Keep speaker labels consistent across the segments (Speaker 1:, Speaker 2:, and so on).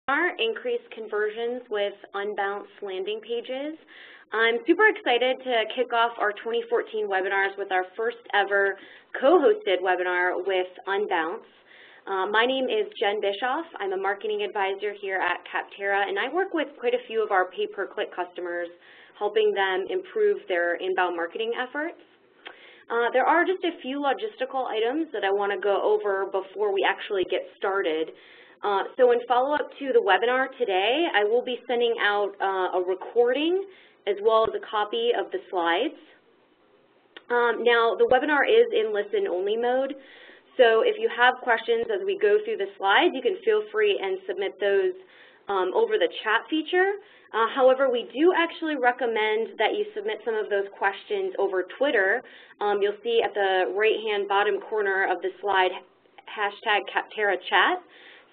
Speaker 1: Increase conversions with Unbounce landing pages. I'm super excited to kick off our 2014 webinars with our first ever co-hosted webinar with Unbounce. My name is Jen Bischoff. I'm a marketing advisor here at Capterra, and I work with quite a few of our pay-per-click customers, helping them improve their inbound marketing efforts. There are just a few logistical items that I want to go over before we actually get started. So in follow-up to the webinar today, I will be sending out a recording as well as a copy of the slides. Now, the webinar is in listen-only mode, so if you have questions as we go through the slides, you can feel free and submit those over the chat feature. However, we do actually recommend that you submit some of those questions over Twitter. You'll see at the right-hand bottom corner of the slide, #CapterraChat.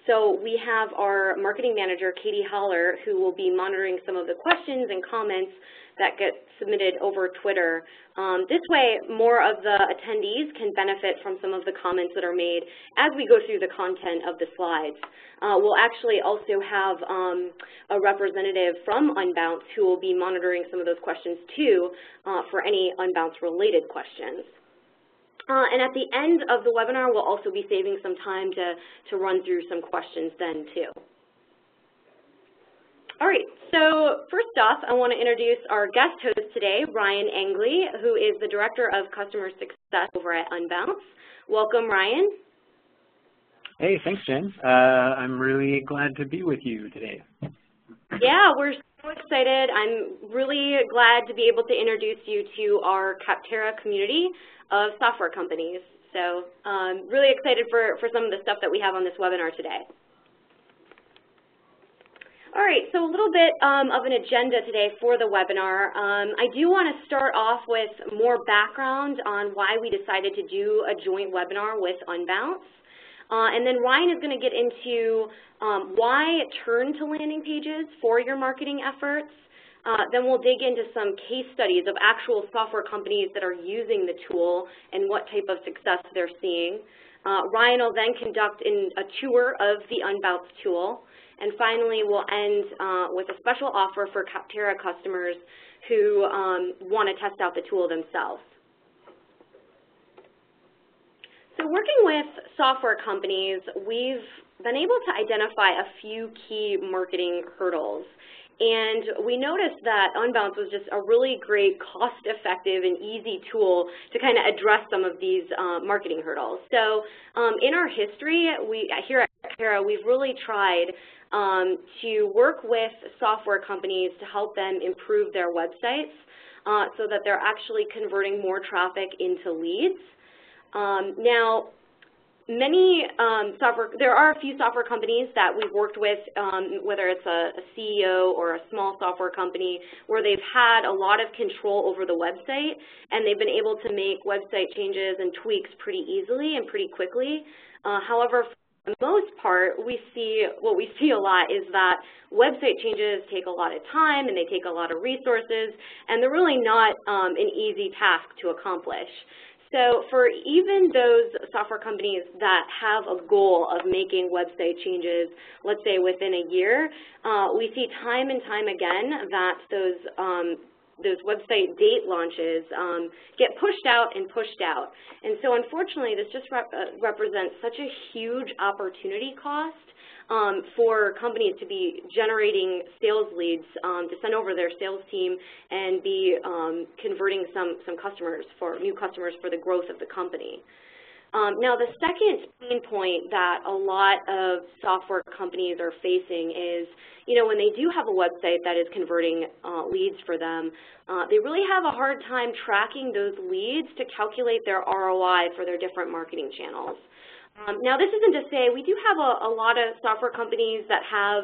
Speaker 1: So we have our marketing manager, Katie Holler, who will be monitoring some of the questions and comments that get submitted over Twitter. This way, more of the attendees can benefit from some of the comments that are made as we go through the content of the slides. We'll actually also have a representative from Unbounce who will be monitoring some of those questions too for any Unbounce-related questions. And at the end of the webinar, we'll also be saving some time to run through some questions then too. All right, so first off, I want to introduce our guest host today, Ryan Angley, who is the Director of Customer Success over at Unbounce. Welcome, Ryan.
Speaker 2: Hey, thanks, Jen. I'm really glad to be with you today.
Speaker 1: Yeah, we're so excited. I'm really glad to be able to introduce you to our Capterra community of software companies. So really excited for some of the stuff that we have on this webinar today. All right, so a little bit of an agenda today for the webinar. I do want to start off with more background on why we decided to do a joint webinar with Unbounce. And then Ryan is going to get into why turn to landing pages for your marketing efforts. Then we'll dig into some case studies of actual software companies that are using the tool and what type of success they're seeing. Ryan will then conduct a tour of the Unbounce tool. And finally, we'll end with a special offer for Capterra customers who want to test out the tool themselves. So working with software companies, we've been able to identify a few key marketing hurdles. And we noticed that Unbounce was just a really great, cost-effective, and easy tool to kind of address some of these marketing hurdles. So in our history, here at Capterra, we've really tried to work with software companies to help them improve their websites so that they're actually converting more traffic into leads. Now, there are a few software companies that we've worked with, whether it's a CEO or a small software company, where they've had a lot of control over the website, and they've been able to make website changes and tweaks pretty easily and pretty quickly. However, for the most part, what we see a lot is that website changes take a lot of time and they take a lot of resources, and they're really not an easy task to accomplish. So for even those software companies that have a goal of making website changes, let's say within a year, we see time and time again that those website date launches get pushed out and pushed out. And so unfortunately, this just represents such a huge opportunity cost for companies to be generating sales leads to send over their sales team and be converting some customers new customers for the growth of the company. Now, the second pain point that a lot of software companies are facing is, when they do have a website that is converting leads for them, they really have a hard time tracking those leads to calculate their ROI for their different marketing channels. Now, this isn't to say we do have a lot of software companies that have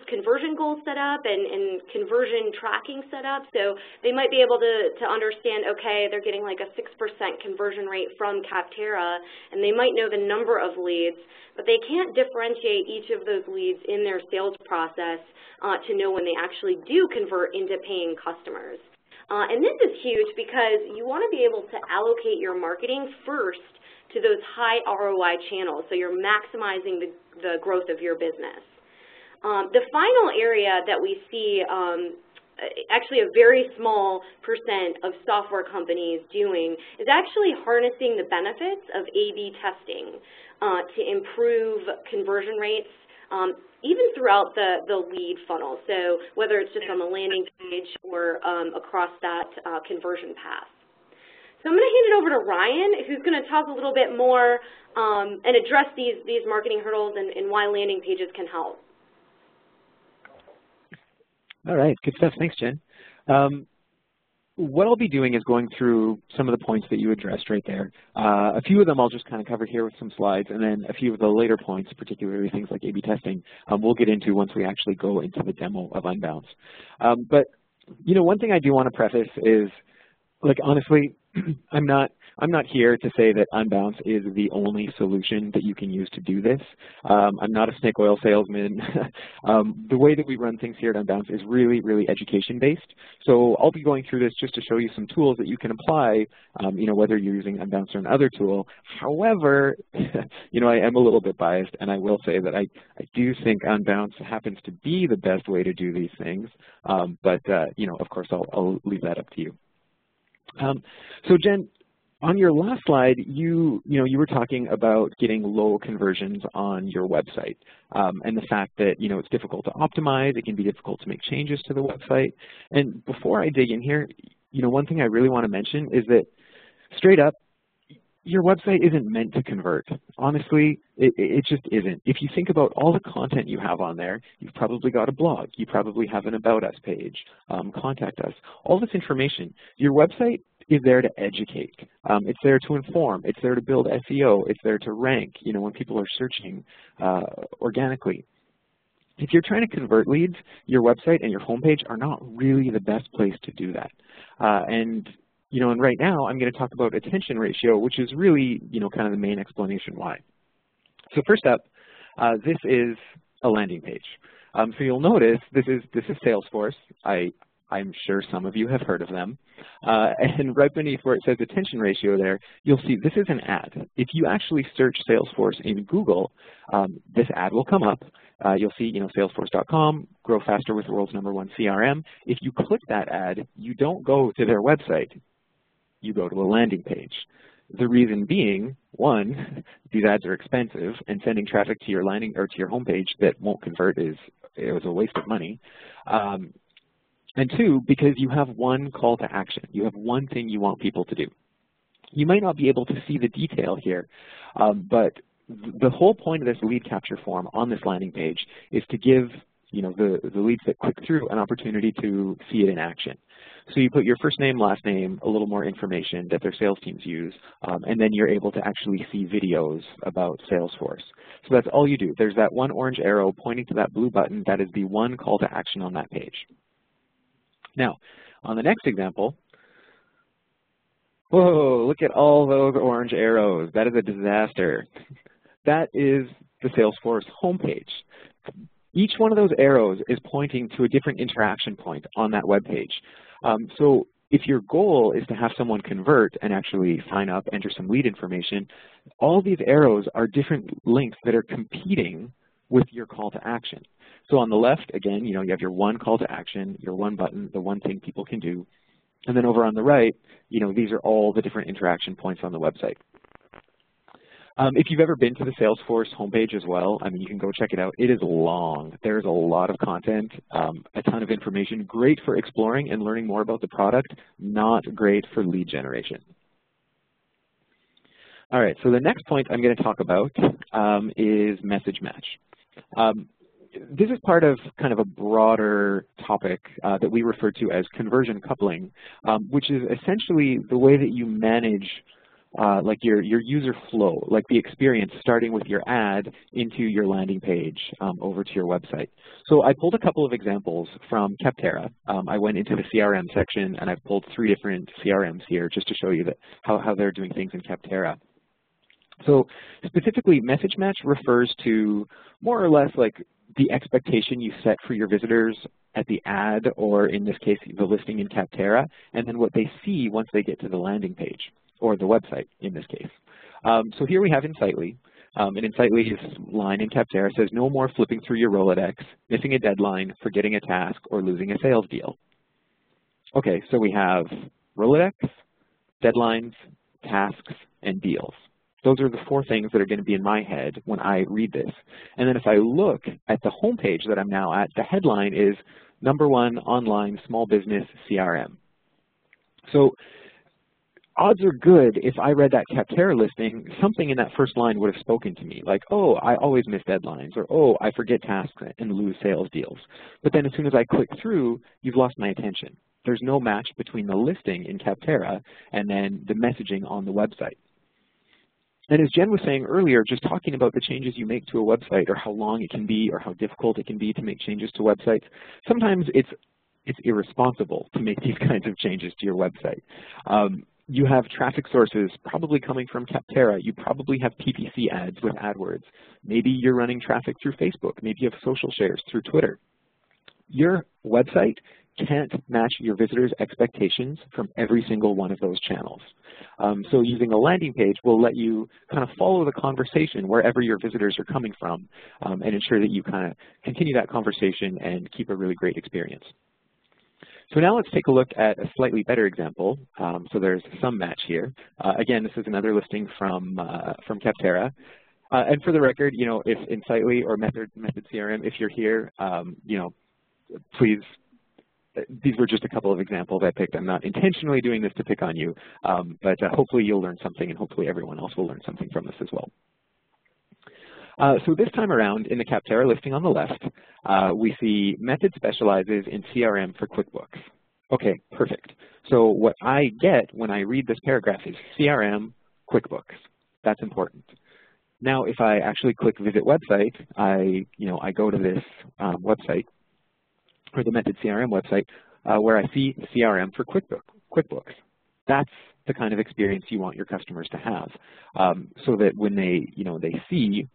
Speaker 1: conversion goals set up and conversion tracking set up. So they might be able to understand, okay, they're getting like a 6% conversion rate from Capterra, and they might know the number of leads, but they can't differentiate each of those leads in their sales process to know when they actually do convert into paying customers. And this is huge because you want to be able to allocate your marketing first to those high ROI channels, so you're maximizing the growth of your business. The final area that we see actually a very small % of software companies doing is actually harnessing the benefits of A/B testing to improve conversion rates, even throughout the lead funnel. So whether it's just on the landing page or across that conversion path. So I'm going to hand it over to Ryan, who's going to talk a little bit more and address these marketing hurdles and why landing pages can help.
Speaker 2: All right, good stuff. Thanks, Jen. What I'll be doing is going through some of the points that you addressed right there. A few of them I'll just kind of cover here with some slides, and then a few of the later points, particularly things like A/B testing, we'll get into once we actually go into the demo of Unbounce. But you know, one thing I do want to preface is, like, honestly, I'm not here to say that Unbounce is the only solution that you can use to do this. I'm not a snake oil salesman. The way that we run things here at Unbounce is really, really education-based. So I'll be going through this just to show you some tools that you can apply, you know, whether you're using Unbounce or another tool. However, you know, I am a little bit biased, and I will say that I do think Unbounce happens to be the best way to do these things. But you know, of course, I'll leave that up to you. So Jen, on your last slide, you were talking about getting low conversions on your website, and the fact that, you know, it's difficult to optimize, it can be difficult to make changes to the website. And before I dig in here, you know, one thing I really want to mention is that, straight up, your website isn't meant to convert. Honestly, it just isn't. If you think about all the content you have on there, you've probably got a blog, you probably have an About Us page, contact us, all this information. Your website is there to educate. It's there to inform. It's there to build SEO. It's there to rank, you know, when people are searching organically. If you're trying to convert leads, your website and your homepage are not really the best place to do that. You know, and right now I'm going to talk about attention ratio, which is really, you know, kind of the main explanation why. So first up, this is a landing page. So you'll notice this is Salesforce. I'm sure some of you have heard of them. And right beneath where it says attention ratio there, you'll see this is an ad. If you actually search Salesforce in Google, this ad will come up. You'll see, you know, salesforce.com, grow faster with the world's #1 CRM. If you click that ad, you don't go to their website. You go to a landing page. The reason being, one, these ads are expensive, and sending traffic to your landing or to your homepage that won't convert is a waste of money. And two, because you have one call to action. You have one thing you want people to do. You might not be able to see the detail here, but the whole point of this lead capture form on this landing page is to give, you know, the leads that click through an opportunity to see it in action. So you put your first name, last name, a little more information that their sales teams use, and then you're able to actually see videos about Salesforce. So that's all you do. There's that one orange arrow pointing to that blue button. That is the one call to action on that page. Now, on the next example, whoa, look at all those orange arrows. That is a disaster. That is the Salesforce homepage. Each one of those arrows is pointing to a different interaction point on that web page. So if your goal is to have someone convert and actually sign up, enter some lead information, all these arrows are different links that are competing with your call to action. So on the left, again, you know, you have your one call to action, your one button, the one thing people can do. And then over on the right, you know, these are all the different interaction points on the website. If you've ever been to the Salesforce homepage as well, I mean, you can go check it out. It is long. There's a lot of content, a ton of information, great for exploring and learning more about the product, not great for lead generation. All right, so the next point I'm going to talk about is message match. This is part of kind of a broader topic that we refer to as conversion coupling, which is essentially the way that you manage like your user flow, like the experience starting with your ad into your landing page over to your website. So I pulled a couple of examples from Capterra. I went into the CRM section and I've pulled 3 different CRMs here just to show you that how they're doing things in Capterra. So specifically, message match refers to more or less like the expectation you set for your visitors at the ad, or in this case, the listing in Capterra, and then what they see once they get to the landing page, or the website in this case. So here we have Insightly. And Insightly's line in Capterra says, no more flipping through your Rolodex, missing a deadline, forgetting a task, or losing a sales deal. Okay, so we have Rolodex, deadlines, tasks, and deals. Those are the 4 things that are going to be in my head when I read this. And then if I look at the homepage that I'm now at, the headline is #1 online small business CRM. So odds are good if I read that Capterra listing, something in that first line would have spoken to me, like, oh, I always miss deadlines, or oh, I forget tasks and lose sales deals. But then as soon as I click through, you've lost my attention. There's no match between the listing in Capterra and then the messaging on the website. And as Jen was saying earlier, just talking about the changes you make to a website, or how long it can be, or how difficult it can be to make changes to websites, sometimes it's irresponsible to make these kinds of changes to your website. You have traffic sources probably coming from Capterra. You probably have PPC ads with AdWords. Maybe you're running traffic through Facebook. Maybe you have social shares through Twitter. Your website can't match your visitors' expectations from every single one of those channels. So using a landing page will let you kind of follow the conversation wherever your visitors are coming from, and ensure that you kind of continue that conversation and keep a really great experience. So now let's take a look at a slightly better example. So there's some match here. Again, this is another listing from Capterra. And for the record, you know, if Insightly or Method CRM, if you're here, you know, please. These were just a couple of examples I picked. I'm not intentionally doing this to pick on you, but hopefully you'll learn something, and hopefully everyone else will learn something from this as well. So this time around, in the Capterra listing on the left, we see Method specializes in CRM for QuickBooks. Okay, perfect. So what I get when I read this paragraph is CRM, QuickBooks. That's important. Now, if I actually click Visit Website, I go to this website, or the Method CRM website, where I see CRM for QuickBooks. That's the kind of experience you want your customers to have, so that when they see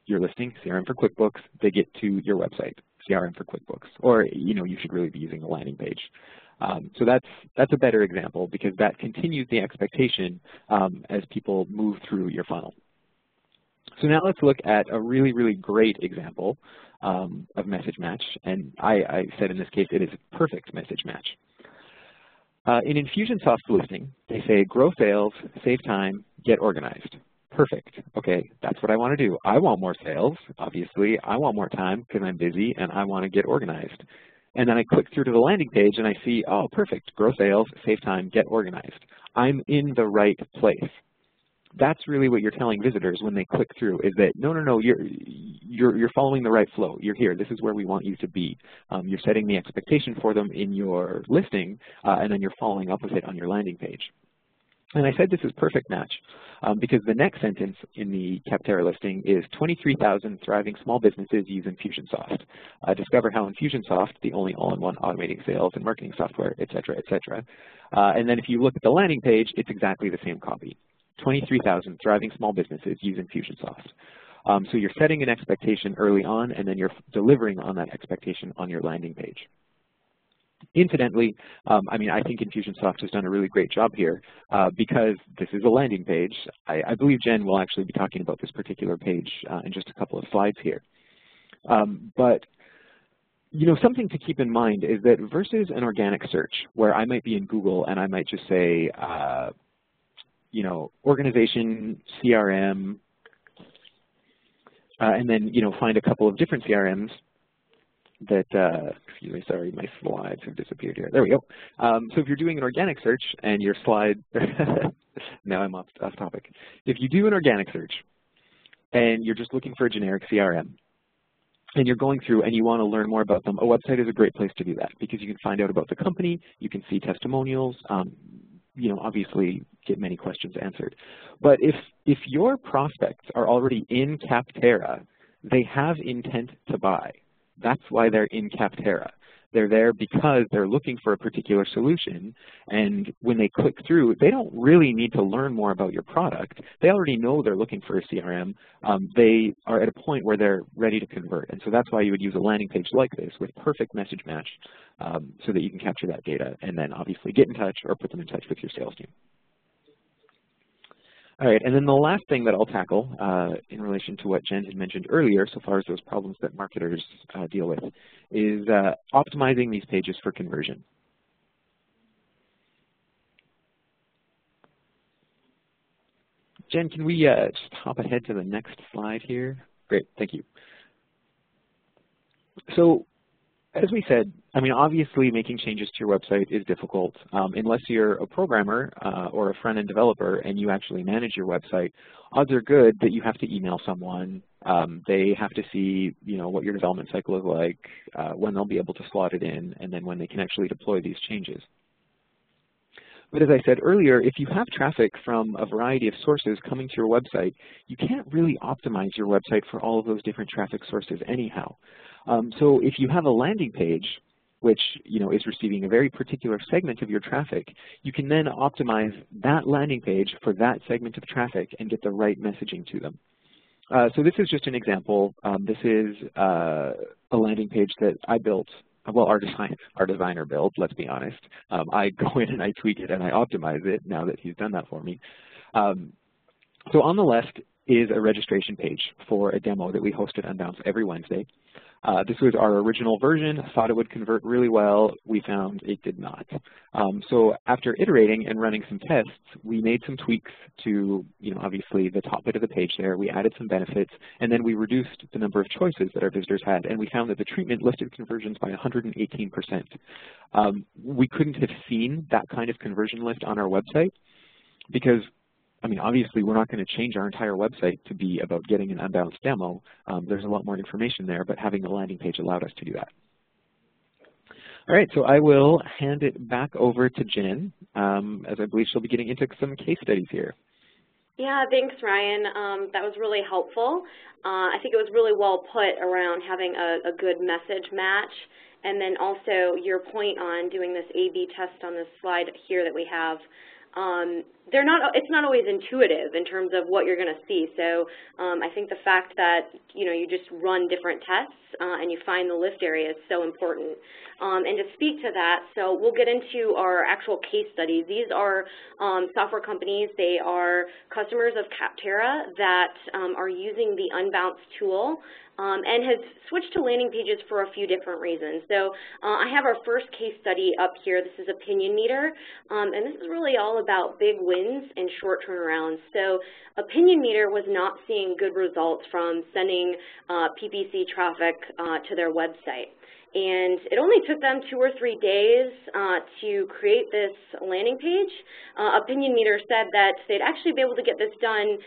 Speaker 2: your listing, CRM for QuickBooks, they get to your website, CRM for QuickBooks, or you should really be using the landing page. So that's a better example, because that continues the expectation as people move through your funnel. So now let's look at a really, really great example of message match, and I said in this case it is a perfect message match. In Infusionsoft listing, they say grow sales, save time, get organized. Perfect. Okay, that's what I want to do. I want more sales, obviously. I want more time because I'm busy, and I want to get organized. And then I click through to the landing page, and I see, oh, perfect, grow sales, save time, get organized. I'm in the right place. That's really what you're telling visitors when they click through, is that no, you're following the right flow. You're here. This is where we want you to be. You're setting the expectation for them in your listing, and then you're following up with it on your landing page. And I said this is perfect match because the next sentence in the Capterra listing is 23,000 thriving small businesses use Infusionsoft. Discover how Infusionsoft, the only all-in-one automating sales and marketing software, et cetera, et cetera. And then if you look at the landing page, it's exactly the same copy. 23,000 thriving small businesses use Infusionsoft. So you're setting an expectation early on, and then you're delivering on that expectation on your landing page. Incidentally, I think Infusionsoft has done a really great job here because this is a landing page. I believe Jen will actually be talking about this particular page in just a couple of slides here. But something to keep in mind is that versus an organic search, where I might be in Google and I might just say, organization, CRM, and then, find a couple of different CRMs that, excuse me, sorry, my slides have disappeared here. There we go. So if you're doing an organic search and your slide, now I'm off topic. If you do an organic search and you're just looking for a generic CRM, and you're going through and you want to learn more about them, a website is a great place to do that, because you can find out about the company, you can see testimonials, obviously get many questions answered. But if your prospects are already in Capterra, they have intent to buy. That's why they're in Capterra. They're there because they're looking for a particular solution, and when they click through, they don't really need to learn more about your product. They already know they're looking for a CRM. They are at a point where they're ready to convert, and so that's why you would use a landing page like this with perfect message match so that you can capture that data and then obviously get in touch or put them in touch with your sales team. All right, and then the last thing that I'll tackle in relation to what Jen had mentioned earlier, so far as those problems that marketers deal with, is optimizing these pages for conversion. Jen, can we just hop ahead to the next slide here? Great, thank you. So, as we said, I mean, obviously making changes to your website is difficult. Unless you're a programmer or a front-end developer and you actually manage your website, odds are good that you have to email someone. They have to see, you know, what your development cycle is like, when they'll be able to slot it in, and then when they can actually deploy these changes. But as I said earlier, if you have traffic from a variety of sources coming to your website, you can't really optimize your website for all of those different traffic sources anyhow. So if you have a landing page, which is receiving a very particular segment of your traffic, you can then optimize that landing page for that segment of traffic and get the right messaging to them. So this is just an example. This is a landing page that I built. Well, our designer built, let's be honest. I go in and I tweak it and I optimize it now that he's done that for me. So on the left is a registration page for a demo that we host at Unbounce every Wednesday. This was our original version. Thought it would convert really well. We found it did not. So after iterating and running some tests, we made some tweaks to, obviously the top bit of the page there. We added some benefits, and then we reduced the number of choices that our visitors had, and we found that the treatment lifted conversions by 118%. We couldn't have seen that kind of conversion lift on our website because, I mean, obviously, we're not going to change our entire website to be about getting an Unbounce demo. There's a lot more information there, but having the landing page allowed us to do that. All right, so I will hand it back over to Jen, as I believe she'll be getting into some case studies here.
Speaker 1: Yeah, thanks, Ryan. That was really helpful. I think it was really well put around having a good message match, and then also your point on doing this A/B test on this slide here that we have. It's not always intuitive in terms of what you're going to see. So I think the fact that, you just run different tests and you find the lift area is so important. And to speak to that, so we'll get into our actual case studies. These are software companies. They are customers of Capterra that are using the Unbounce tool and have switched to landing pages for a few different reasons. So I have our first case study up here. This is Opinion Meter, and this is really all about big wins and short turnarounds. So Opinion Meter was not seeing good results from sending PPC traffic to their website. And it only took them 2 or 3 days to create this landing page. Opinion Meter said that they'd actually be able to get this done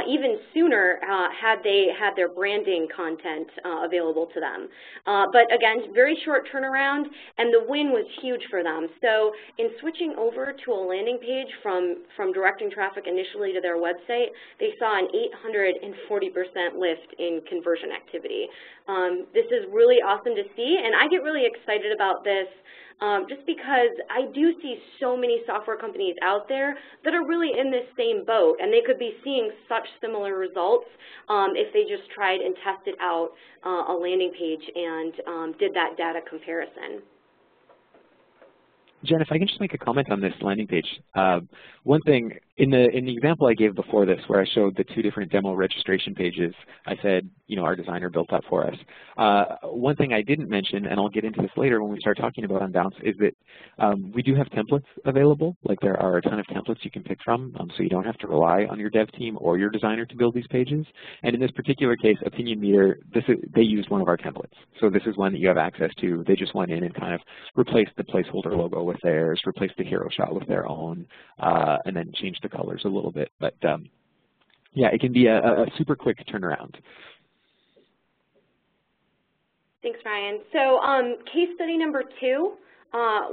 Speaker 1: even sooner had they had their branding content available to them. But again, very short turnaround, and the win was huge for them. So in switching over to a landing page from directing traffic initially to their website, they saw an 840% lift in conversion activity. This is really awesome to see, and I get really excited about this just because I do see so many software companies out there that are really in this same boat, and they could be seeing such similar results if they just tried and tested out a landing page and did that data comparison.
Speaker 2: Jen, if I can just make a comment on this landing page. One thing, in the example I gave before this, where I showed the 2 different demo registration pages, I said, our designer built that for us. One thing I didn't mention, and I'll get into this later when we start talking about Unbounce, is that we do have templates available. Like, there are a ton of templates you can pick from, so you don't have to rely on your dev team or your designer to build these pages. And in this particular case, Opinion Meter, they used one of our templates. So this is one that you have access to. They just went in and kind of replaced the placeholder logo with theirs, replaced the hero shot with their own, and then changed the colors a little bit. But yeah, it can be a super quick turnaround.
Speaker 1: Thanks, Ryan. So case study number 2,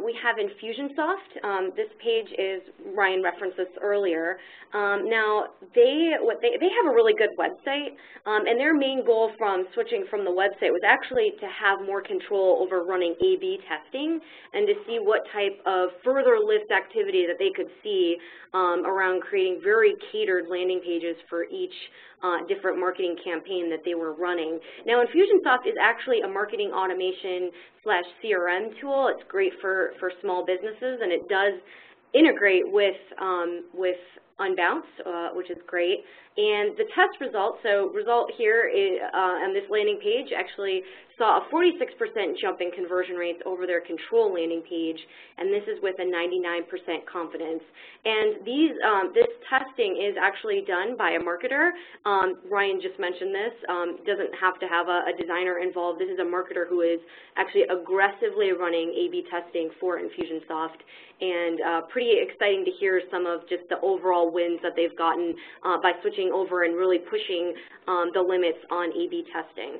Speaker 1: we have Infusionsoft. This page is, Ryan referenced this earlier. Now, they have a really good website, and their main goal from switching from the website was actually to have more control over running A/B testing and to see what type of further lift activity that they could see around creating very catered landing pages for each different marketing campaign that they were running. Now, Infusionsoft is actually a marketing automation / CRM tool. It's great for small businesses, and it does integrate with Unbounce, which is great. And the test result, so result here is, on this landing page actually saw a 46% jump in conversion rates over their control landing page, and this is with a 99% confidence. And these, this testing is actually done by a marketer. Ryan just mentioned this. Doesn't have to have a designer involved. This is a marketer who is actually aggressively running A/B testing for Infusionsoft, and pretty exciting to hear some of just the overall wins that they've gotten by switching over and really pushing the limits on A/B testing.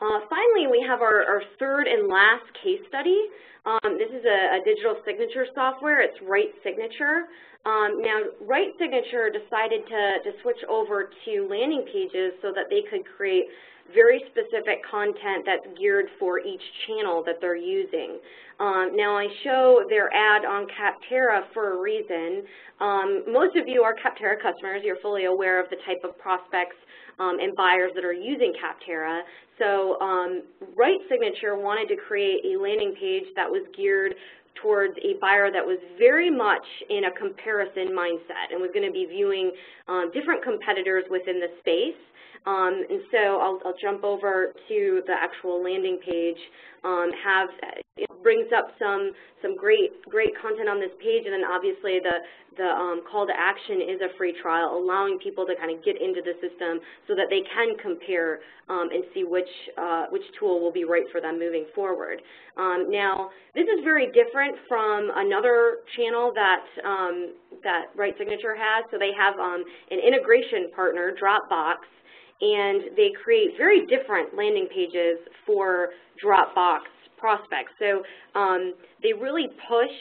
Speaker 1: Finally, we have our third and last case study. This is a digital signature software. It's RightSignature. Now, RightSignature decided to switch over to landing pages so that they could create very specific content that's geared for each channel that they're using. Now, I show their ad on Capterra for a reason. Most of you are Capterra customers. You're fully aware of the type of prospects and buyers that are using Capterra. So RightSignature wanted to create a landing page that was geared towards a buyer that was very much in a comparison mindset and was going to be viewing different competitors within the space. And so I'll jump over to the actual landing page. It brings up some great content on this page, and then obviously the call to action is a free trial, allowing people to kind of get into the system so that they can compare and see which tool will be right for them moving forward. Now, this is very different from another channel that RightSignature has. So they have an integration partner, Dropbox, and they create very different landing pages for Dropbox prospects. So they really push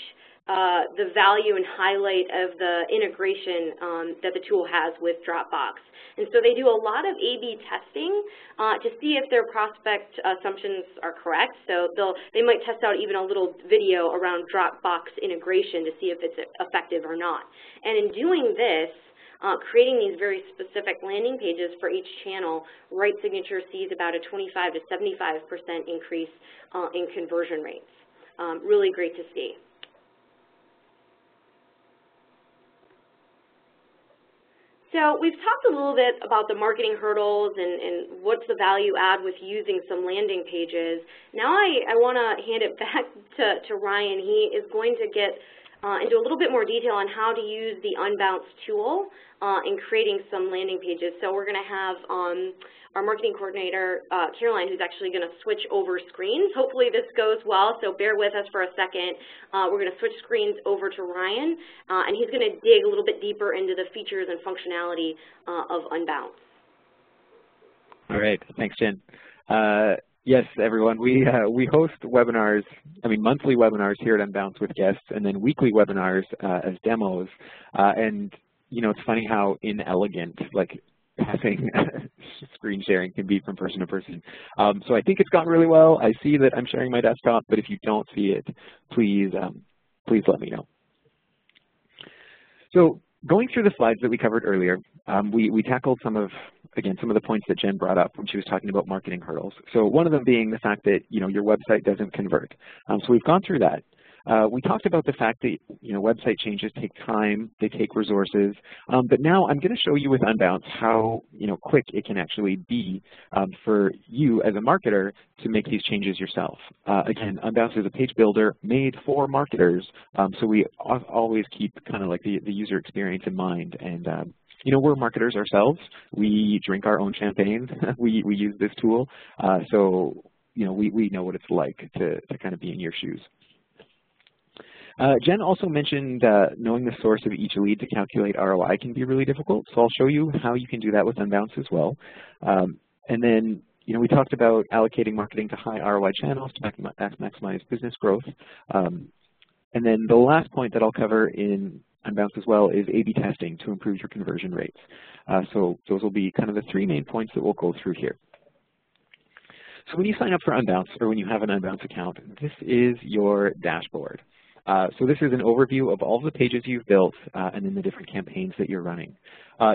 Speaker 1: the value and highlight of the integration that the tool has with Dropbox. And so they do a lot of A/B testing to see if their prospect assumptions are correct. So they might test out even a little video around Dropbox integration to see if it's effective or not. And in doing this, creating these very specific landing pages for each channel, RightSignature sees about a 25 to 75% increase in conversion rates. Really great to see. So we've talked a little bit about the marketing hurdles and what's the value add with using some landing pages. Now I want to hand it back to Ryan. He is going to get into a little bit more detail on how to use the Unbounce tool in creating some landing pages. So we're going to have our marketing coordinator, Caroline, who's actually going to switch over screens. Hopefully this goes well, so bear with us for a second. We're going to switch screens over to Ryan, and he's going to dig a little bit deeper into the features and functionality of Unbounce.
Speaker 2: All right, thanks, Jen. Yes, everyone, we host webinars, monthly webinars here at Unbounce with guests, and then weekly webinars as demos. And, you know, it's funny how inelegant, like, passing screen sharing can be from person to person. So I think it's gone really well. I see that I'm sharing my desktop, but if you don't see it, please let me know. So going through the slides that we covered earlier, we tackled some of the points that Jen brought up when she was talking about marketing hurdles. So one of them being the fact that, you know, your website doesn't convert. So we've gone through that. We talked about the fact that, you know, website changes take time, they take resources, but now I'm going to show you with Unbounce how, you know, quick it can actually be for you as a marketer to make these changes yourself. Again, Unbounce is a page builder made for marketers, so we always keep kind of like the user experience in mind. And you know, we're marketers ourselves. We drink our own champagne. we use this tool, so you know, we know what it's like to kind of be in your shoes. Jen also mentioned knowing the source of each lead to calculate ROI can be really difficult, so I'll show you how you can do that with Unbounce as well. And then, you know, we talked about allocating marketing to high ROI channels to maximize business growth. And then the last point that I'll cover in Unbounce as well is A/B testing to improve your conversion rates. So those will be kind of the three main points that we'll go through here. So when you sign up for Unbounce, or when you have an Unbounce account, this is your dashboard. So this is an overview of all the pages you've built and then the different campaigns that you're running.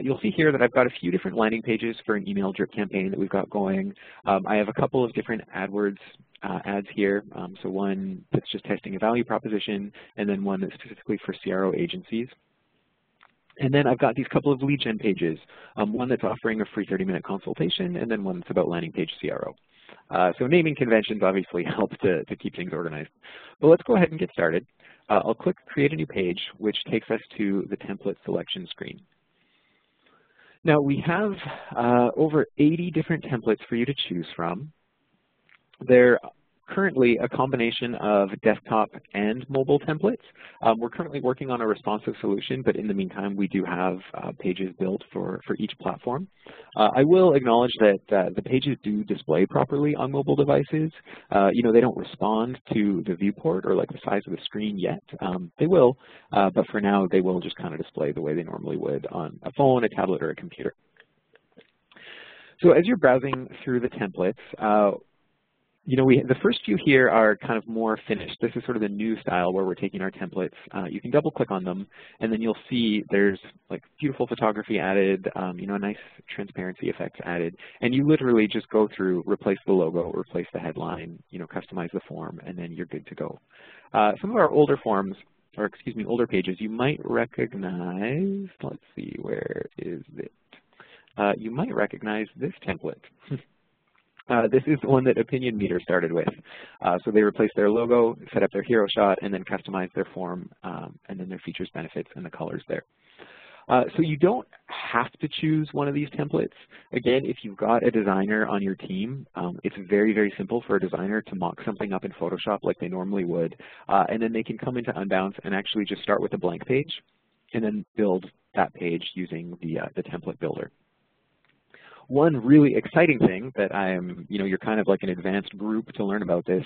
Speaker 2: You'll see here that I've got a few different landing pages for an email drip campaign that we've got going. I have a couple of different AdWords ads here. So one that's just testing a value proposition, and then one that's specifically for CRO agencies. And then I've got these couple of lead gen pages, one that's offering a free 30-minute consultation, and then one that's about landing page CRO. So naming conventions obviously help to keep things organized. But let's go ahead and get started. I'll click Create a New Page, which takes us to the template selection screen. Now we have over 80 different templates for you to choose from. They're currently a combination of desktop and mobile templates. We're currently working on a responsive solution, but in the meantime, we do have pages built for each platform. I will acknowledge that the pages do display properly on mobile devices. You know, they don't respond to the viewport or like the size of the screen yet. They will, but for now, they will just kind of display the way they normally would on a phone, a tablet, or a computer. So as you're browsing through the templates, you know, the first few here are kind of more finished. This is sort of the new style where we're taking our templates. You can double click on them, and then you'll see there's like beautiful photography added, you know, nice transparency effects added. And you literally just go through, replace the logo, replace the headline, you know, customize the form, and then you're good to go. Some of our older forms, or excuse me, older pages, you might recognize, let's see, where is it? You might recognize this template. This is the one that Opinion Meter started with. So they replaced their logo, set up their hero shot, and then customized their form, and then their features, benefits, and the colors there. So you don't have to choose one of these templates. Again, if you've got a designer on your team, it's very, very simple for a designer to mock something up in Photoshop like they normally would, and then they can come into Unbounce and actually just start with a blank page, and then build that page using the template builder. One really exciting thing that you're kind of like an advanced group to learn about this,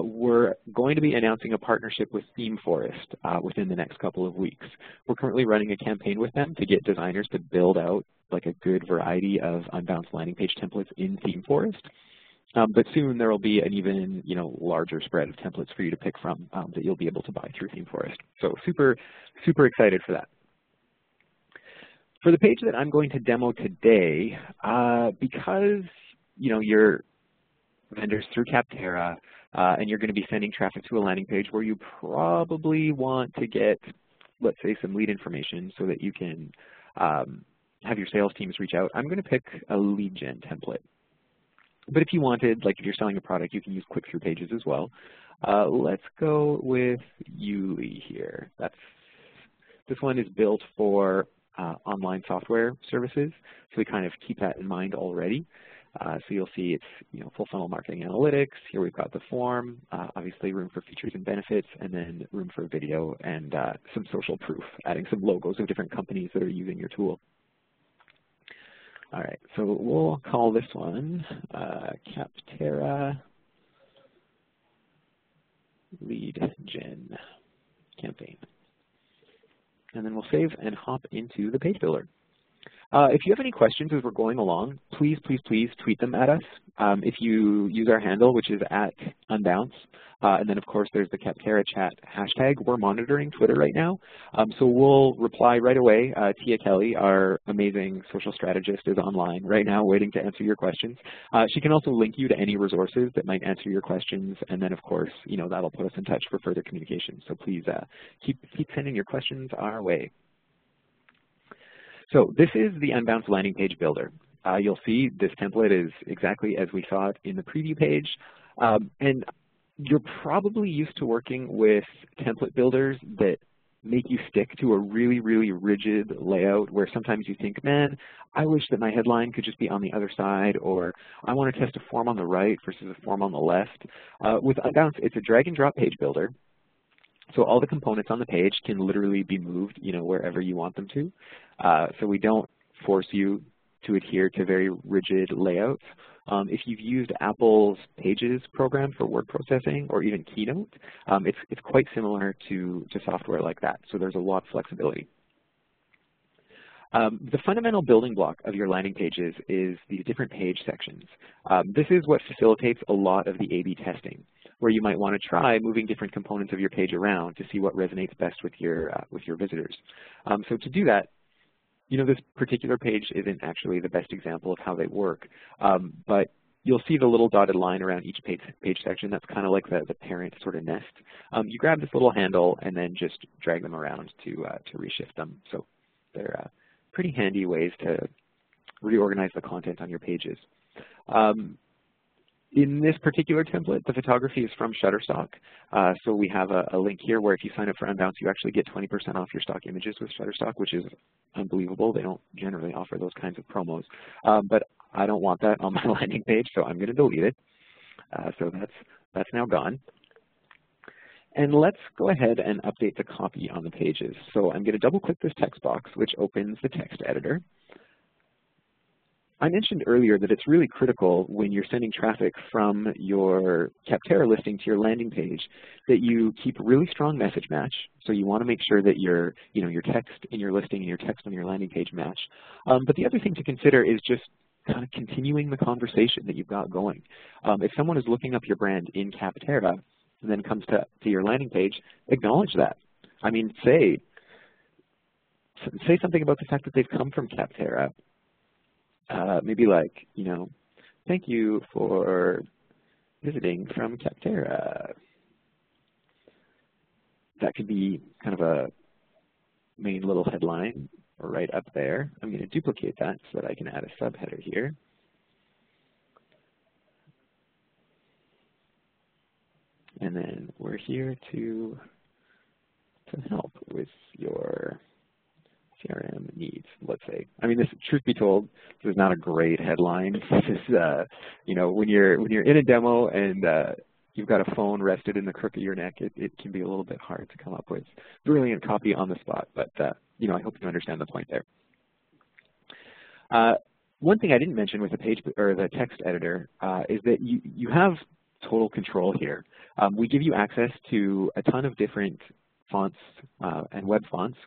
Speaker 2: we're going to be announcing a partnership with ThemeForest within the next couple of weeks. We're currently running a campaign with them to get designers to build out like a good variety of Unbounce landing page templates in ThemeForest. But soon there will be an even larger spread of templates for you to pick from that you'll be able to buy through ThemeForest. So super, super excited for that. For the page that I'm going to demo today, because your vendor's through Capterra and you're going to be sending traffic to a landing page where you probably want to get, let's say, some lead information so that you can have your sales teams reach out, I'm going to pick a lead gen template. But if you wanted, like if you're selling a product, you can use click-through pages as well. Let's go with Yuli here. This one is built for online software services, so we kind of keep that in mind already. So you'll see it's full funnel marketing analytics. Here we've got the form, obviously room for features and benefits, and then room for video and some social proof, adding some logos of different companies that are using your tool. All right, so we'll call this one Capterra Lead Gen Campaign. And then we'll save and hop into the page builder. If you have any questions as we're going along, please, please, please tweet them at us. If you use our handle, which is @Unbounce, and then of course there's the Capterra chat hashtag. We're monitoring Twitter right now, so we'll reply right away. Tia Kelly, our amazing social strategist, is online right now waiting to answer your questions. She can also link you to any resources that might answer your questions, and then of course, that'll put us in touch for further communication. So please keep sending your questions our way. So this is the Unbounce landing page builder. You'll see this template is exactly as we saw it in the preview page. And you're probably used to working with template builders that make you stick to a really, really rigid layout where sometimes you think, man, I wish that my headline could just be on the other side, or I want to test a form on the right versus a form on the left. With Unbounce, it's a drag and drop page builder. So all the components on the page can literally be moved, wherever you want them to. So we don't force you to adhere to very rigid layouts. If you've used Apple's Pages program for word processing or even Keynote, it's quite similar to software like that. So there's a lot of flexibility. The fundamental building block of your landing pages is these different page sections. This is what facilitates a lot of the A/B testing, where you might want to try moving different components of your page around to see what resonates best with your visitors. So to do that, this particular page isn't actually the best example of how they work, but you'll see the little dotted line around each page section. That's kind of like the parent sort of nest. You grab this little handle and then just drag them around to reshift them. So they're pretty handy ways to reorganize the content on your pages. In this particular template, the photography is from Shutterstock. So we have a link here where if you sign up for Unbounce, you actually get 20% off your stock images with Shutterstock, which is unbelievable. They don't generally offer those kinds of promos. But I don't want that on my landing page, so I'm going to delete it. So that's now gone. And let's go ahead and update the copy on the pages. So I'm going to double-click this text box, which opens the text editor. I mentioned earlier that it's really critical when you're sending traffic from your Capterra listing to your landing page that you keep really strong message match. So you want to make sure that your text in your listing and your text on your landing page match. But the other thing to consider is just kind of continuing the conversation that you've got going. If someone is looking up your brand in Capterra and then comes to your landing page, acknowledge that. I mean, say something about the fact that they've come from Capterra. Maybe like, thank you for visiting from Capterra. That could be kind of a main little headline right up there. I'm going to duplicate that so that I can add a subheader here. And then we're here to help with your CRM needs, let's say. I mean, this, truth be told, this is not a great headline. This is, when you're in a demo and you've got a phone rested in the crook of your neck, it can be a little bit hard to come up with brilliant copy on the spot. But I hope you understand the point there. One thing I didn't mention with the page or the text editor is that you have total control here. We give you access to a ton of different fonts and web fonts.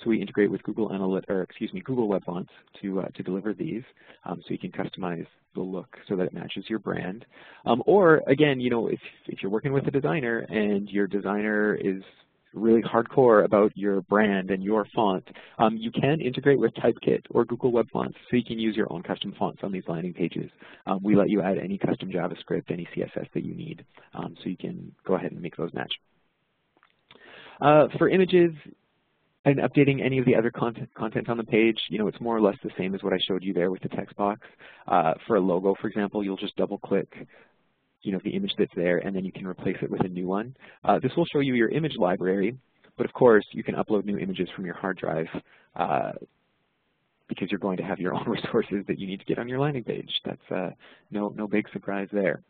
Speaker 2: So we integrate with Google Web Fonts to deliver these, so you can customize the look so that it matches your brand. Or again, if you're working with a designer and your designer is really hardcore about your brand and your font, you can integrate with Typekit or Google Web Fonts, so you can use your own custom fonts on these landing pages. We let you add any custom JavaScript, any CSS that you need, so you can go ahead and make those match. For images, and updating any of the other content on the page, it's more or less the same as what I showed you there with the text box. For a logo, for example, you'll just double-click, the image that's there, and then you can replace it with a new one. This will show you your image library, but of course, you can upload new images from your hard drive because you're going to have your own resources that you need to get on your landing page. That's no big surprise there.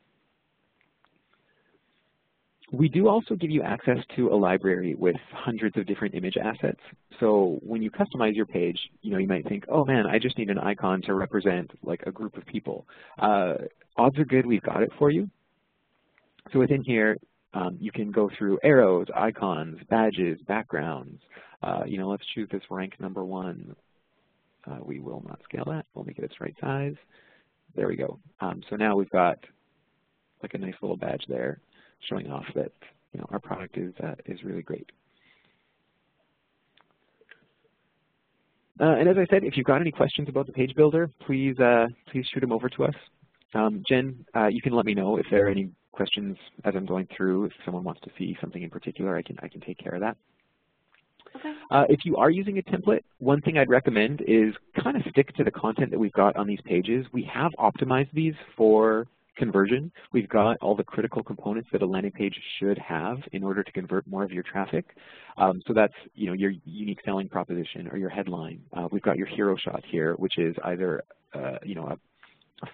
Speaker 2: We do also give you access to a library with hundreds of different image assets. So when you customize your page, you might think, oh man, I just need an icon to represent like a group of people. Odds are good we've got it for you. So within here, you can go through arrows, icons, badges, backgrounds. Let's choose this rank number 1. We will not scale that. We'll make it its right size. There we go. So now we've got like a nice little badge there, showing off that our product is really great. And as I said, if you've got any questions about the page builder, please shoot them over to us. Jen, you can let me know if there are any questions as I'm going through. If someone wants to see something in particular, I can take care of that.
Speaker 1: Okay.
Speaker 2: If you are using a template, one thing I'd recommend is kind of stick to the content that we've got on these pages. We have optimized these for conversion. We've got all the critical components that a landing page should have in order to convert more of your traffic. So that's your unique selling proposition or your headline. We've got your hero shot here, which is either a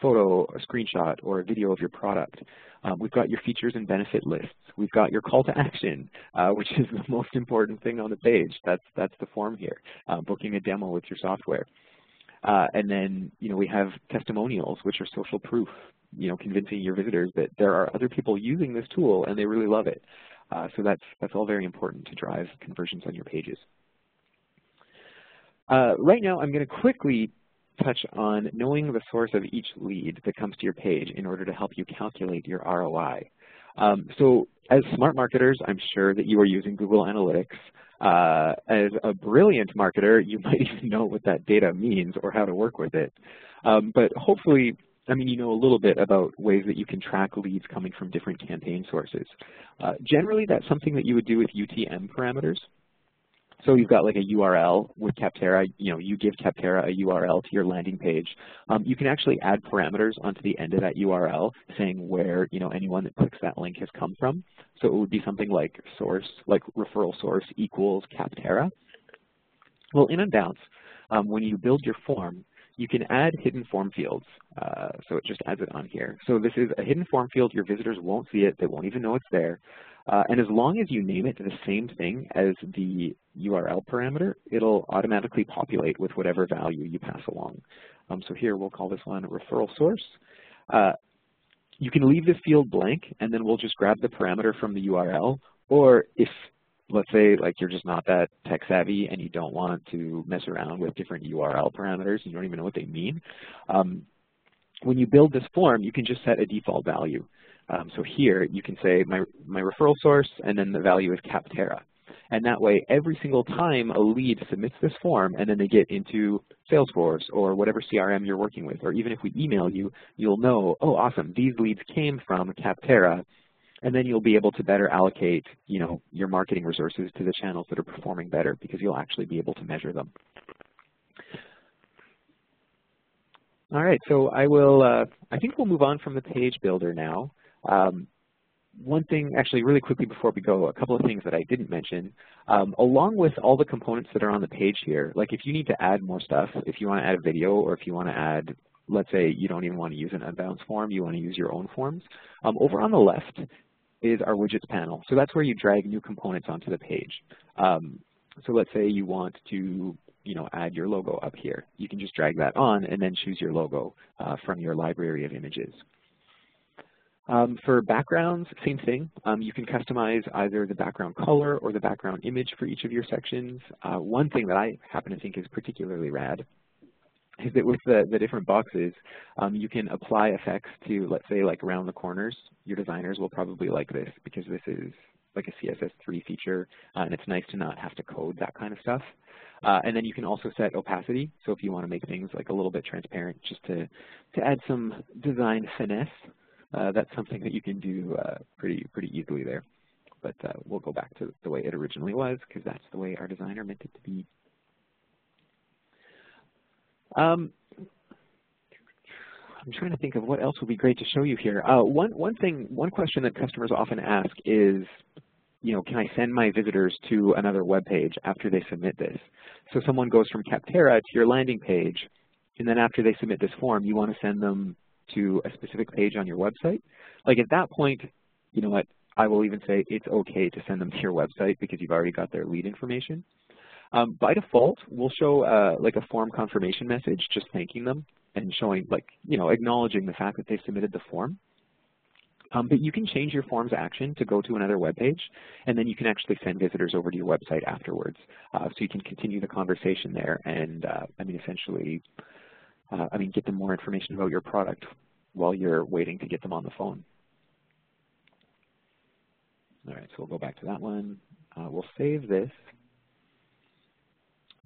Speaker 2: photo, a screenshot, or a video of your product. We've got your features and benefit lists. We've got your call to action, which is the most important thing on the page. That's the form here, booking a demo with your software. And then we have testimonials, which are social proof. Convincing your visitors that there are other people using this tool and they really love it. So that's all very important to drive conversions on your pages. Right now, I'm going to quickly touch on knowing the source of each lead that comes to your page in order to help you calculate your ROI. So as smart marketers, I'm sure that you are using Google Analytics. As a brilliant marketer, you might even know what that data means or how to work with it. But hopefully, I mean, you know a little bit about ways that you can track leads coming from different campaign sources. Generally, that's something that you would do with UTM parameters. So you've got like a URL with Capterra, you give Capterra a URL to your landing page. You can actually add parameters onto the end of that URL saying where, anyone that clicks that link has come from. So it would be something like source, like referral source equals Capterra. Well, in Unbounce, when you build your form, you can add hidden form fields. So it just adds it on here. So this is a hidden form field. Your visitors won't see it. They won't even know it's there. And as long as you name it the same thing as the URL parameter, it'll automatically populate with whatever value you pass along. So here we'll call this one referral source. You can leave this field blank, and then we'll just grab the parameter from the URL. Or if, let's say, like you're just not that tech savvy and you don't want to mess around with different URL parameters, you don't even know what they mean, when you build this form, you can just set a default value. So here you can say my referral source, and then the value is Capterra. And that way, every single time a lead submits this form and then they get into Salesforce or whatever CRM you're working with, or even if we email you, you'll know, oh, awesome, these leads came from Capterra. And then you'll be able to better allocate, your marketing resources to the channels that are performing better because you'll actually be able to measure them. All right, so I think we'll move on from the page builder now. One thing, actually, really quickly before we go, a couple of things that I didn't mention. Along with all the components that are on the page here, like if you need to add more stuff, if you want to add a video or if you want to add, let's say you don't even want to use an Unbounce form, you want to use your own forms, over on the left is our Widgets panel. So that's where you drag new components onto the page. So let's say you want to add your logo up here. You can just drag that on and then choose your logo from your library of images. For backgrounds, same thing. You can customize either the background color or the background image for each of your sections. One thing that I happen to think is particularly rad is that with the different boxes, you can apply effects to, let's say, like around the corners. Your designers will probably like this because this is like a CSS3 feature, and it's nice to not have to code that kind of stuff. And then you can also set opacity. So if you want to make things like a little bit transparent, just to add some design finesse, that's something that you can do pretty easily there. But we'll go back to the way it originally was because that's the way our designer meant it to be. I'm trying to think of what else would be great to show you here. One question that customers often ask is, can I send my visitors to another web page after they submit this? So someone goes from Capterra to your landing page, and then after they submit this form, you want to send them to a specific page on your website. Like at that point, you know what, I will even say it's okay to send them to your website because you've already got their lead information. By default, we'll show like a form confirmation message just thanking them and showing, like, acknowledging the fact that they submitted the form. But you can change your form's action to go to another web page, and then you can actually send visitors over to your website afterwards. So you can continue the conversation there and, essentially, get them more information about your product while you're waiting to get them on the phone. All right, so we'll go back to that one. We'll save this.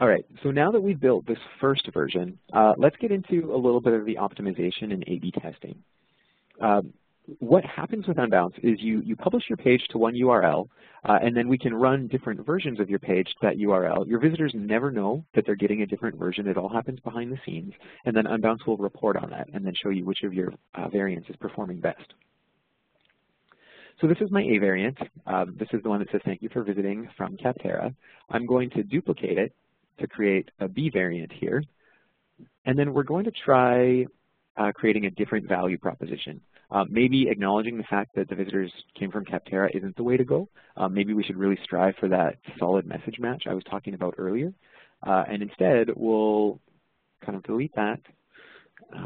Speaker 2: All right, so now that we've built this first version, let's get into a little bit of the optimization and A/B testing. What happens with Unbounce is you publish your page to one URL, and then we can run different versions of your page to that URL. Your visitors never know that they're getting a different version. It all happens behind the scenes, and then Unbounce will report on that and then show you which of your variants is performing best. So this is my A variant. This is the one that says, thank you for visiting from Capterra. I'm going to duplicate it to create a B variant here. And then we're going to try creating a different value proposition. Maybe acknowledging the fact that the visitors came from Capterra isn't the way to go. Maybe we should really strive for that solid message match I was talking about earlier. And instead, we'll kind of delete that.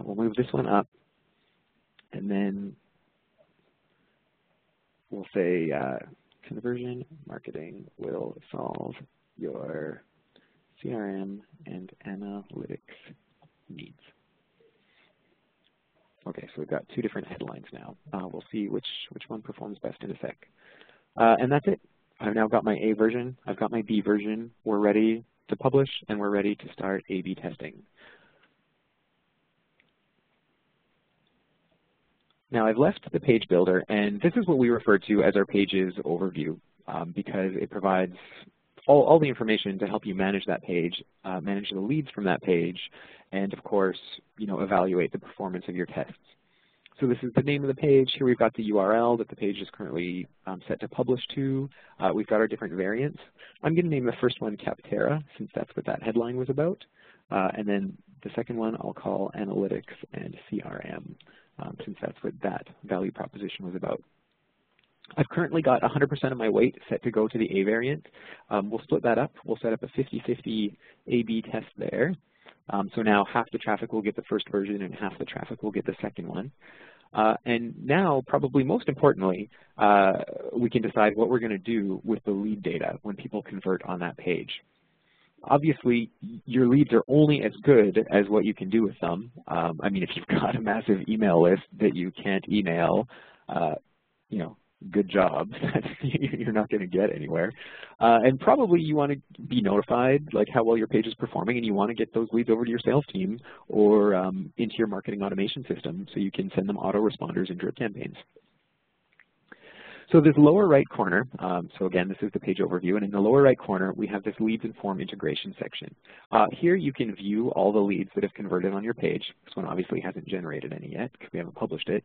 Speaker 2: We'll move this one up. And then we'll say conversion marketing will solve your CRM and analytics needs. Okay, so we've got two different headlines now. We'll see which one performs best in a sec. And that's it. I've now got my A version. I've got my B version. We're ready to publish, and we're ready to start A/B testing. Now I've left the page builder, and this is what we refer to as our pages overview because it provides all the information to help you manage that page, manage the leads from that page, and of course, evaluate the performance of your tests. So this is the name of the page. Here we've got the URL that the page is currently set to publish to. We've got our different variants. I'm going to name the first one Capterra, since that's what that headline was about. And then the second one I'll call Analytics and CRM, since that's what that value proposition was about. I've currently got 100% of my weight set to go to the A variant. We'll split that up. We'll set up a 50-50 A/B test there. So now half the traffic will get the first version and half the traffic will get the second one. And now, probably most importantly, we can decide what we're going to do with the lead data when people convert on that page. Obviously, your leads are only as good as what you can do with them. I mean, if you've got a massive email list that you can't email, good job. You're not going to get anywhere. And probably you want to be notified like how well your page is performing, and you want to get those leads over to your sales team or into your marketing automation system so you can send them autoresponders and drip campaigns. So this lower right corner, so again, this is the page overview, and in the lower right corner, we have this leads and form integration section. Here you can view all the leads that have converted on your page. This one obviously hasn't generated any yet because we haven't published it.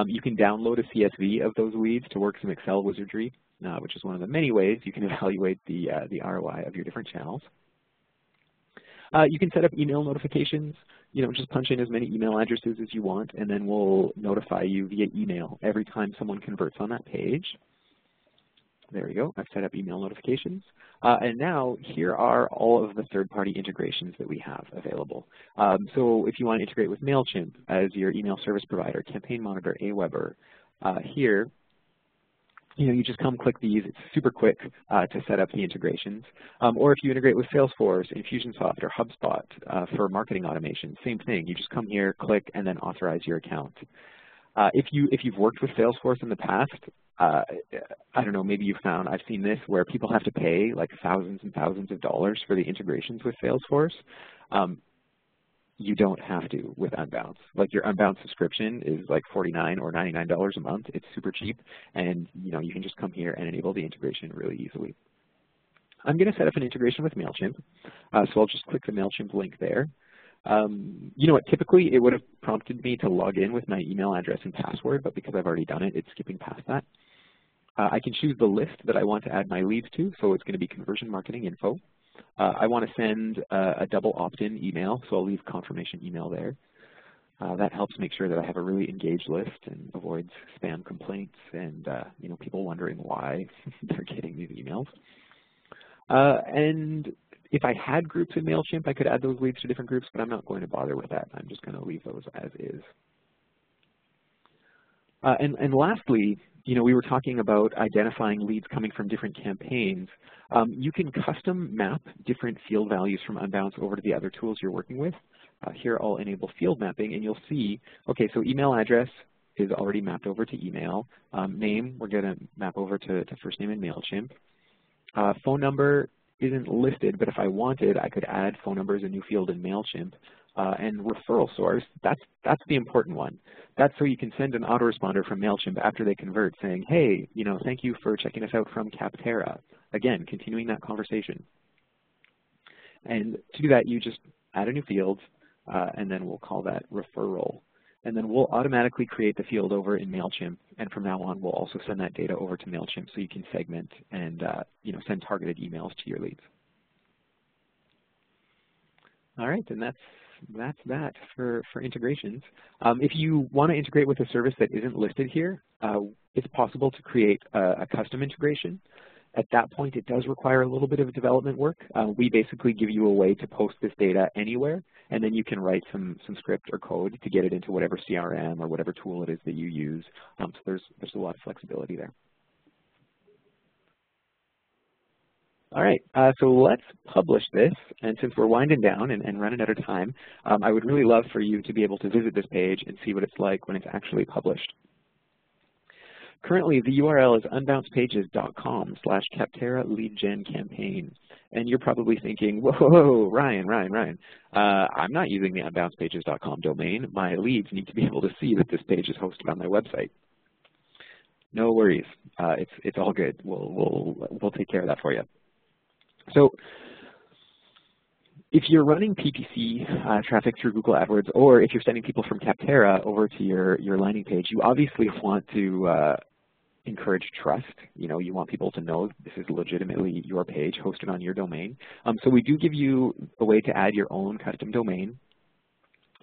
Speaker 2: You can download a CSV of those leads to work some Excel wizardry, which is one of the many ways you can evaluate the ROI of your different channels. You can set up email notifications. Just punch in as many email addresses as you want, and then we'll notify you via email every time someone converts on that page. There we go. I've set up email notifications. And now here are all of the third-party integrations that we have available. So if you want to integrate with MailChimp as your email service provider, Campaign Monitor, Aweber, here, you just come click these. It's super quick to set up the integrations. Or if you integrate with Salesforce, Infusionsoft, or HubSpot for marketing automation, same thing. You just come here, click, and then authorize your account. If you've worked with Salesforce in the past, I don't know, maybe you've found, I've seen this, where people have to pay like thousands and thousands of dollars for the integrations with Salesforce. You don't have to with Unbounce. Like your Unbounce subscription is like $49 or $99 a month. It's super cheap, and you can just come here and enable the integration really easily. I'm going to set up an integration with MailChimp, so I'll just click the MailChimp link there. You know what, typically it would have prompted me to log in with my email address and password, but because I've already done it, it's skipping past that. I can choose the list that I want to add my leads to, so it's going to be conversion marketing info. I want to send a double opt-in email, so I'll leave confirmation email there. That helps make sure that I have a really engaged list and avoids spam complaints and people wondering why they're getting these emails. And if I had groups in MailChimp, I could add those leads to different groups, but I'm not going to bother with that. I'm just going to leave those as is. And lastly, we were talking about identifying leads coming from different campaigns. You can custom map different field values from Unbounce over to the other tools you're working with. Here I'll enable field mapping, and you'll see, okay, so email address is already mapped over to email. Name, we're going to map over to first name in MailChimp. Phone number isn't listed, but if I wanted, I could add phone number as a new field in MailChimp. And referral source, that's the important one. That's so you can send an autoresponder from MailChimp after they convert saying, hey, thank you for checking us out from Capterra. Again, continuing that conversation. And to do that, you just add a new field, and then we'll call that referral. And then we'll automatically create the field over in MailChimp, and from now on, we'll also send that data over to MailChimp so you can segment and send targeted emails to your leads. All right, and that's that for integrations. If you want to integrate with a service that isn't listed here, it's possible to create a custom integration. At that point, it does require a little bit of development work. We basically give you a way to post this data anywhere, and then you can write some script or code to get it into whatever CRM or whatever tool it is that you use. So there's a lot of flexibility there. All right, so let's publish this, and since we're winding down and running out of time, I would really love for you to be able to visit this page and see what it's like when it's actually published. Currently, the URL is unbouncepages.com/Capterra lead gen campaign. And you're probably thinking, whoa, Ryan. I'm not using the unbouncepages.com domain. My leads need to be able to see that this page is hosted on my website. No worries. It's all good. We'll take care of that for you. So if you're running PPC traffic through Google AdWords, or if you're sending people from Capterra over to your landing page, you obviously want to encourage trust. You know, you want people to know this is legitimately your page hosted on your domain. So we do give you a way to add your own custom domain.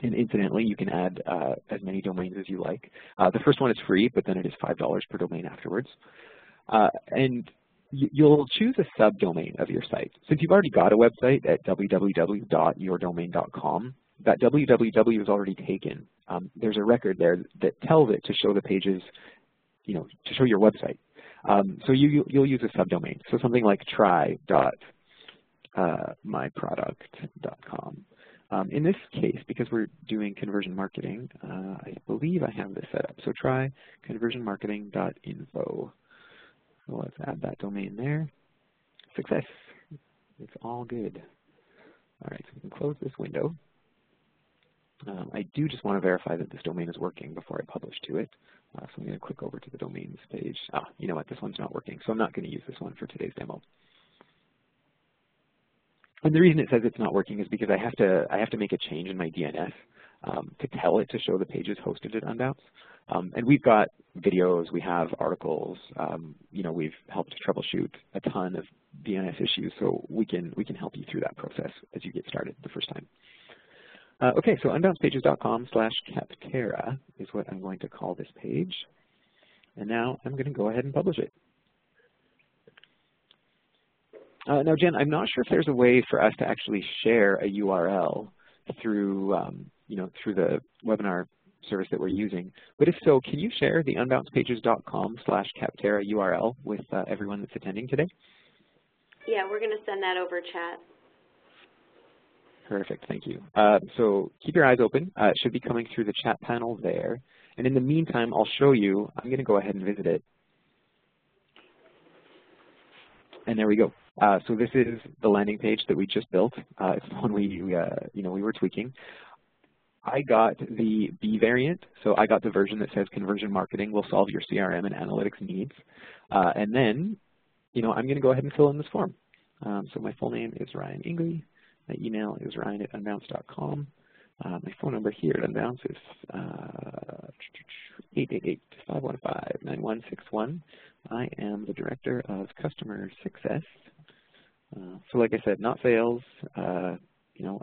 Speaker 2: And incidentally, you can add as many domains as you like. The first one is free, but then it is $5 per domain afterwards. And you'll choose a subdomain of your site. Since you've already got a website at www.yourdomain.com, that www is already taken. There's a record there that tells it to show the pages, you know, to show your website. So you'll use a subdomain. So something like try.myproduct.com. In this case, because we're doing conversion marketing, I believe I have this set up. So try conversionmarketing.info. So let's add that domain there. Success. It's all good. All right, so we can close this window. I do just want to verify that this domain is working before I publish to it. So I'm going to click over to the domains page. You know what? This one's not working, so I'm not going to use this one for today's demo. And the reason it says it's not working is because I have to make a change in my DNS to tell it to show the pages hosted at Unbounce. And we've got videos, we have articles, you know, we've helped troubleshoot a ton of DNS issues, so we can help you through that process as you get started the first time. Okay, so unbouncepages.com/Capterra is what I'm going to call this page. And now I'm going to go ahead and publish it. Now, Jen, I'm not sure if there's a way for us to actually share a URL through, you know, through the webinar service that we're using. But if so, can you share the unbouncepages.com/Capterra URL with everyone that's attending today?
Speaker 1: Yeah, we're going to send that over chat.
Speaker 2: Perfect, thank you. So keep your eyes open. It should be coming through the chat panel there. And in the meantime, I'll show you. I'm going to go ahead and visit it. And there we go. So this is the landing page that we just built. It's the one we were tweaking. I got the B variant, so I got the version that says conversion marketing will solve your CRM and analytics needs. And then, you know, I'm going to go ahead and fill in this form. So my full name is Ryan Ingley. My email is ryan@unbounce.com. My phone number here at Unbounce is 888-515-9161. I am the Director of Customer Success. So like I said, not sales. You know,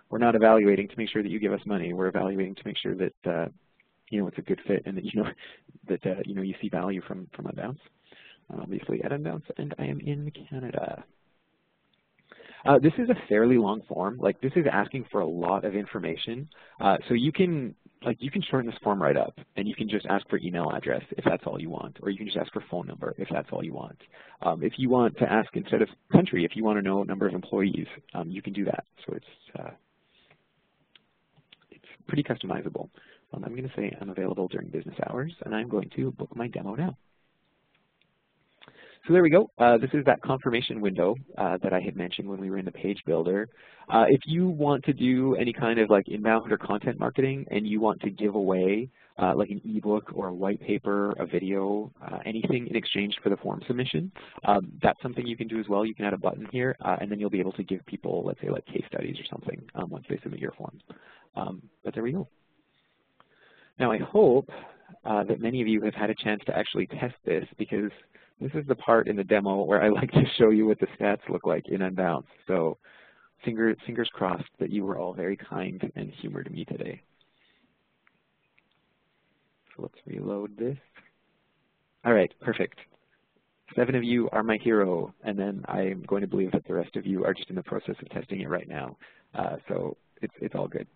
Speaker 2: we're not evaluating to make sure that you give us money. We're evaluating to make sure that you know, it's a good fit and that you know that you know, you see value from Unbounce. Obviously at Unbounce, and I am in Canada. This is a fairly long form. Like, this is asking for a lot of information. So you can shorten this form right up, and you can just ask for email address if that's all you want, or you can just ask for phone number if that's all you want. If you want to ask instead of country, if you want to know number of employees, you can do that. So it's pretty customizable. I'm going to say I'm available during business hours, and I'm going to book my demo now. So there we go. This is that confirmation window that I had mentioned when we were in the page builder. If you want to do any kind of like inbound or content marketing and you want to give away like an ebook or a white paper, a video, anything in exchange for the form submission, that's something you can do as well. You can add a button here and then you'll be able to give people, let's say, like case studies or something once they submit your form. But there we go. Now I hope that many of you have had a chance to actually test this, because this is the part in the demo where I like to show you what the stats look like in Unbounce. So fingers crossed that you were all very kind and humored me today. So let's reload this. All right, perfect. 7 of you are my hero, and then I'm going to believe that the rest of you are just in the process of testing it right now. So it's all good.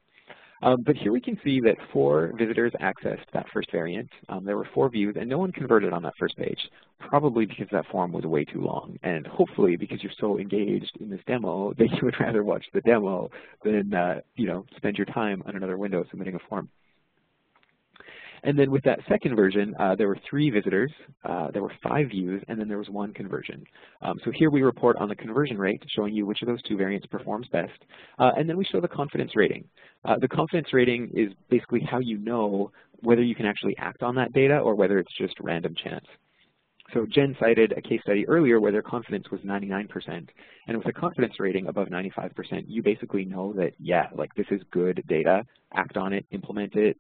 Speaker 2: But here we can see that 4 visitors accessed that first variant. There were 4 views, and no one converted on that first page, probably because that form was way too long, and hopefully because you're so engaged in this demo that you would rather watch the demo than you know, spend your time on another window submitting a form. And then with that second version, there were 3 visitors, there were 5 views, and then there was 1 conversion. So here we report on the conversion rate, showing you which of those 2 variants performs best. And then we show the confidence rating. The confidence rating is basically how you know whether you can actually act on that data or whether it's just random chance. So Jen cited a case study earlier where their confidence was 99%, and with a confidence rating above 95%, you basically know that, yeah, like this is good data, act on it, implement it,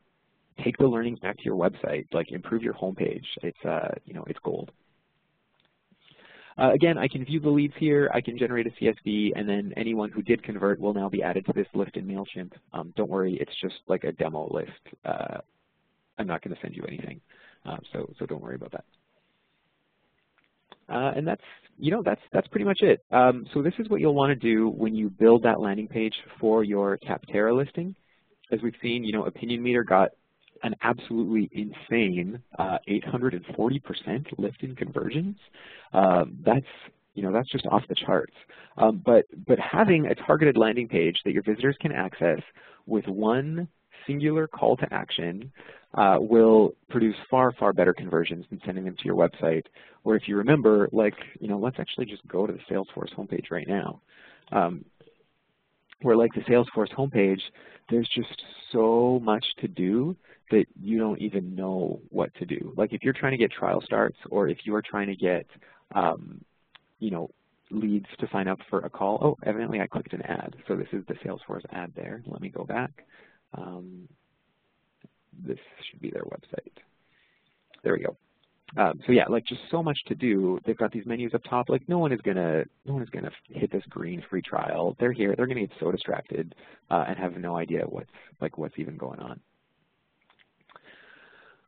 Speaker 2: take the learnings back to your website, like improve your homepage. It's, you know, it's gold. Again, I can view the leads here, I can generate a CSV, and then anyone who did convert will now be added to this list in MailChimp. Don't worry, it's just like a demo list. I'm not going to send you anything, so don't worry about that. And that's, you know, that's pretty much it. So this is what you'll want to do when you build that landing page for your Capterra listing. As we've seen, you know, Opinion Meter got an absolutely insane 840% lift in conversions. That's, you know, that's just off the charts. But having a targeted landing page that your visitors can access with one singular call to action will produce far, far better conversions than sending them to your website. Or if you remember, like, you know, let's actually just go to the Salesforce homepage right now. Where like the Salesforce homepage, there's just so much to do that you don't even know what to do. Like if you're trying to get trial starts, or if you are trying to get, you know, leads to sign up for a call. Oh, evidently I clicked an ad. So this is the Salesforce ad there. Let me go back. This should be their website. There we go. So yeah, like just so much to do. They've got these menus up top. Like no one is gonna hit this green free trial. They're here. They're gonna get so distracted and have no idea what's even going on.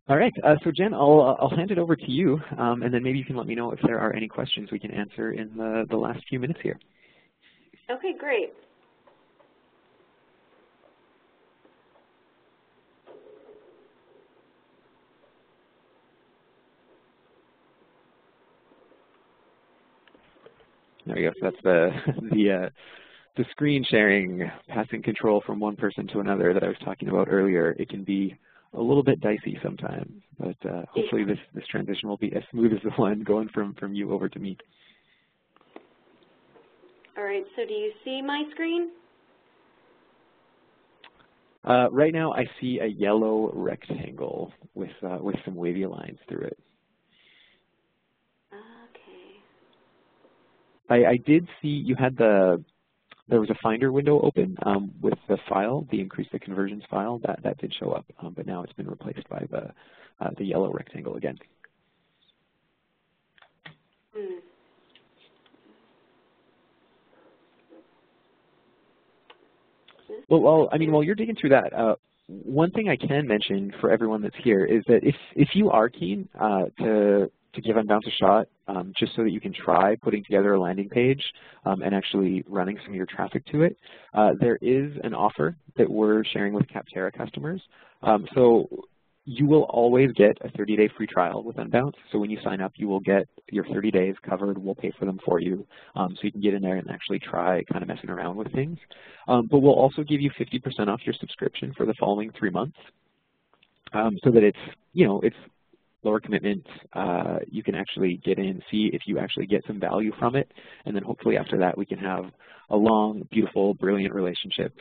Speaker 2: All right. So Jen, I'll hand it over to you, and then maybe you can let me know if there are any questions we can answer in the last few minutes here.
Speaker 1: Okay, great.
Speaker 2: There we go. So that's the screen sharing, passing control from one person to another that I was talking about earlier. It can be a little bit dicey sometimes, but hopefully this transition will be as smooth as the one going from you over to me.
Speaker 1: All right. So do you see my screen?
Speaker 2: Right now, I see a yellow rectangle with some wavy lines through it. I did see you had there was a Finder window open with the file, the increase the conversions file. That did show up, but now it's been replaced by the yellow rectangle again. Well, while you're digging through that, one thing I can mention for everyone that's here is that if you are keen to give Unbounce a shot, just so that you can try putting together a landing page and actually running some of your traffic to it, there is an offer that we're sharing with Capterra customers. So you will always get a 30-day free trial with Unbounce. So when you sign up, you will get your 30 days covered. We'll pay for them for you, so you can get in there and actually try kind of messing around with things. But we'll also give you 50% off your subscription for the following 3 months, so that it's, you know, it's lower commitment. You can actually get in, see if you actually get some value from it, and then hopefully after that we can have a long, beautiful, brilliant relationship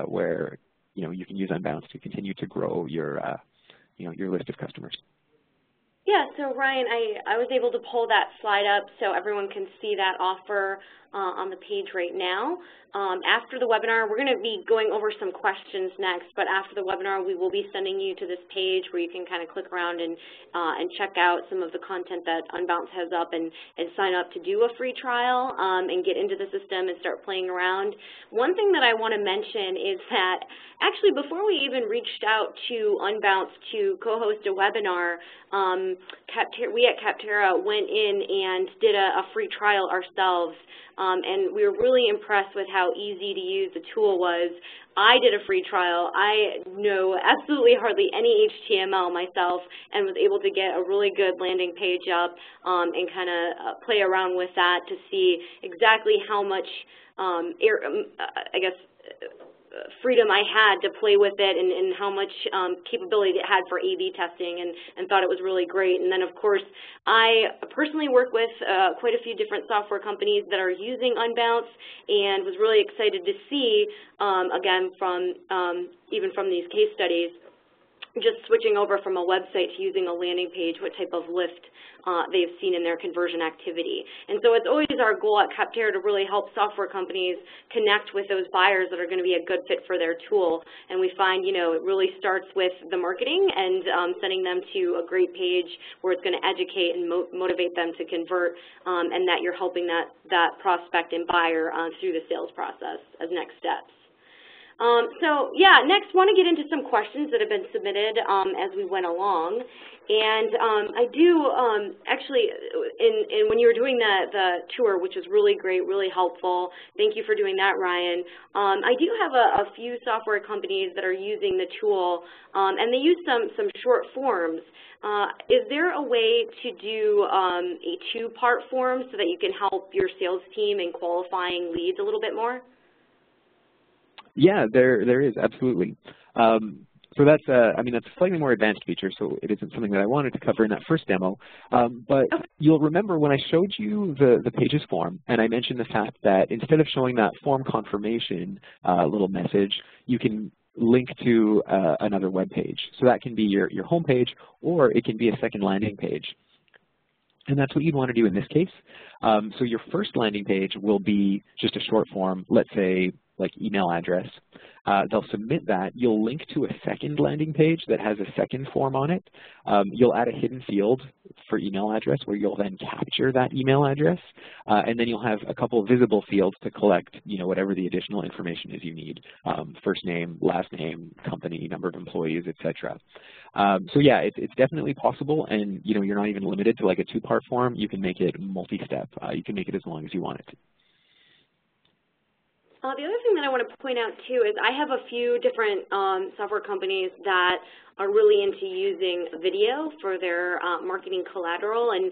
Speaker 2: where, you know, you can use Unbounce to continue to grow your you know, your list of customers.
Speaker 1: Yeah, so Ryan, I was able to pull that slide up so everyone can see that offer on the page right now. After the webinar, we're going to be going over some questions next, but after the webinar, we will be sending you to this page where you can kind of click around and check out some of the content that Unbounce has up and sign up to do a free trial and get into the system and start playing around. One thing that I want to mention is that actually before we even reached out to Unbounce to co-host a webinar, we at Capterra went in and did a free trial ourselves. And we were really impressed with how easy to use the tool was. I did a free trial. I know absolutely hardly any HTML myself and was able to get a really good landing page up and kind of play around with that to see exactly how much, freedom I had to play with it and how much capability it had for A/B testing, and thought it was really great. And then, of course, I personally work with quite a few different software companies that are using Unbounce, and was really excited to see, again, even from these case studies, just switching over from a website to using a landing page, what type of lift they've seen in their conversion activity. And so it's always our goal at Capterra to really help software companies connect with those buyers that are going to be a good fit for their tool. And we find, it really starts with the marketing and sending them to a great page where it's going to educate and motivate them to convert, and that you're helping that prospect and buyer through the sales process as next steps. So yeah, next want to get into some questions that have been submitted as we went along. And I do actually, when you were doing the tour, which was really great, really helpful, thank you for doing that, Ryan. I do have a few software companies that are using the tool, and they use some short forms. Is there a way to do a two-part form so that you can help your sales team in qualifying leads a little bit more?
Speaker 2: Yeah, there is, absolutely. So that's that's a slightly more advanced feature, so it isn't something that I wanted to cover in that first demo. But you'll remember when I showed you the Pages form, and I mentioned the fact that instead of showing that form confirmation little message, you can link to another web page. So that can be your home page, or it can be a second landing page. And that's what you'd want to do in this case. So your first landing page will be just a short form, let's say like email address. They'll submit that. You'll link to a second landing page that has a second form on it. You'll add a hidden field for email address where you'll then capture that email address. And then you'll have a couple of visible fields to collect, whatever the additional information is you need. First name, last name, company, number of employees, etc. So yeah, it's definitely possible, and you're not even limited to like a two-part form. You can make it multi-step. You can make it as long as you want it.
Speaker 1: The other thing that I want to point out, too, is I have a few different software companies that are really into using video for their marketing collateral. And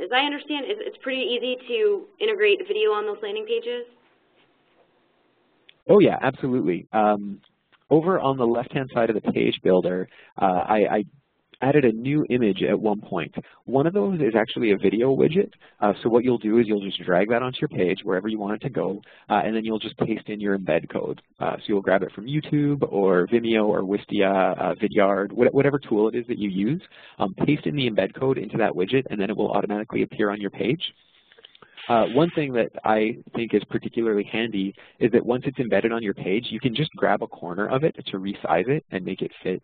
Speaker 1: as I understand, it's pretty easy to integrate video on those landing pages.
Speaker 2: Oh, yeah, absolutely. Over on the left-hand side of the page builder, I added a new image at one point. One of those is actually a video widget. So what you'll do is you'll just drag that onto your page wherever you want it to go, and then you'll just paste in your embed code. So you'll grab it from YouTube or Vimeo or Wistia, Vidyard, whatever tool it is that you use. Paste in the embed code into that widget, and then it will automatically appear on your page. One thing that I think is particularly handy is that once it's embedded on your page, you can just grab a corner of it to resize it and make it fit,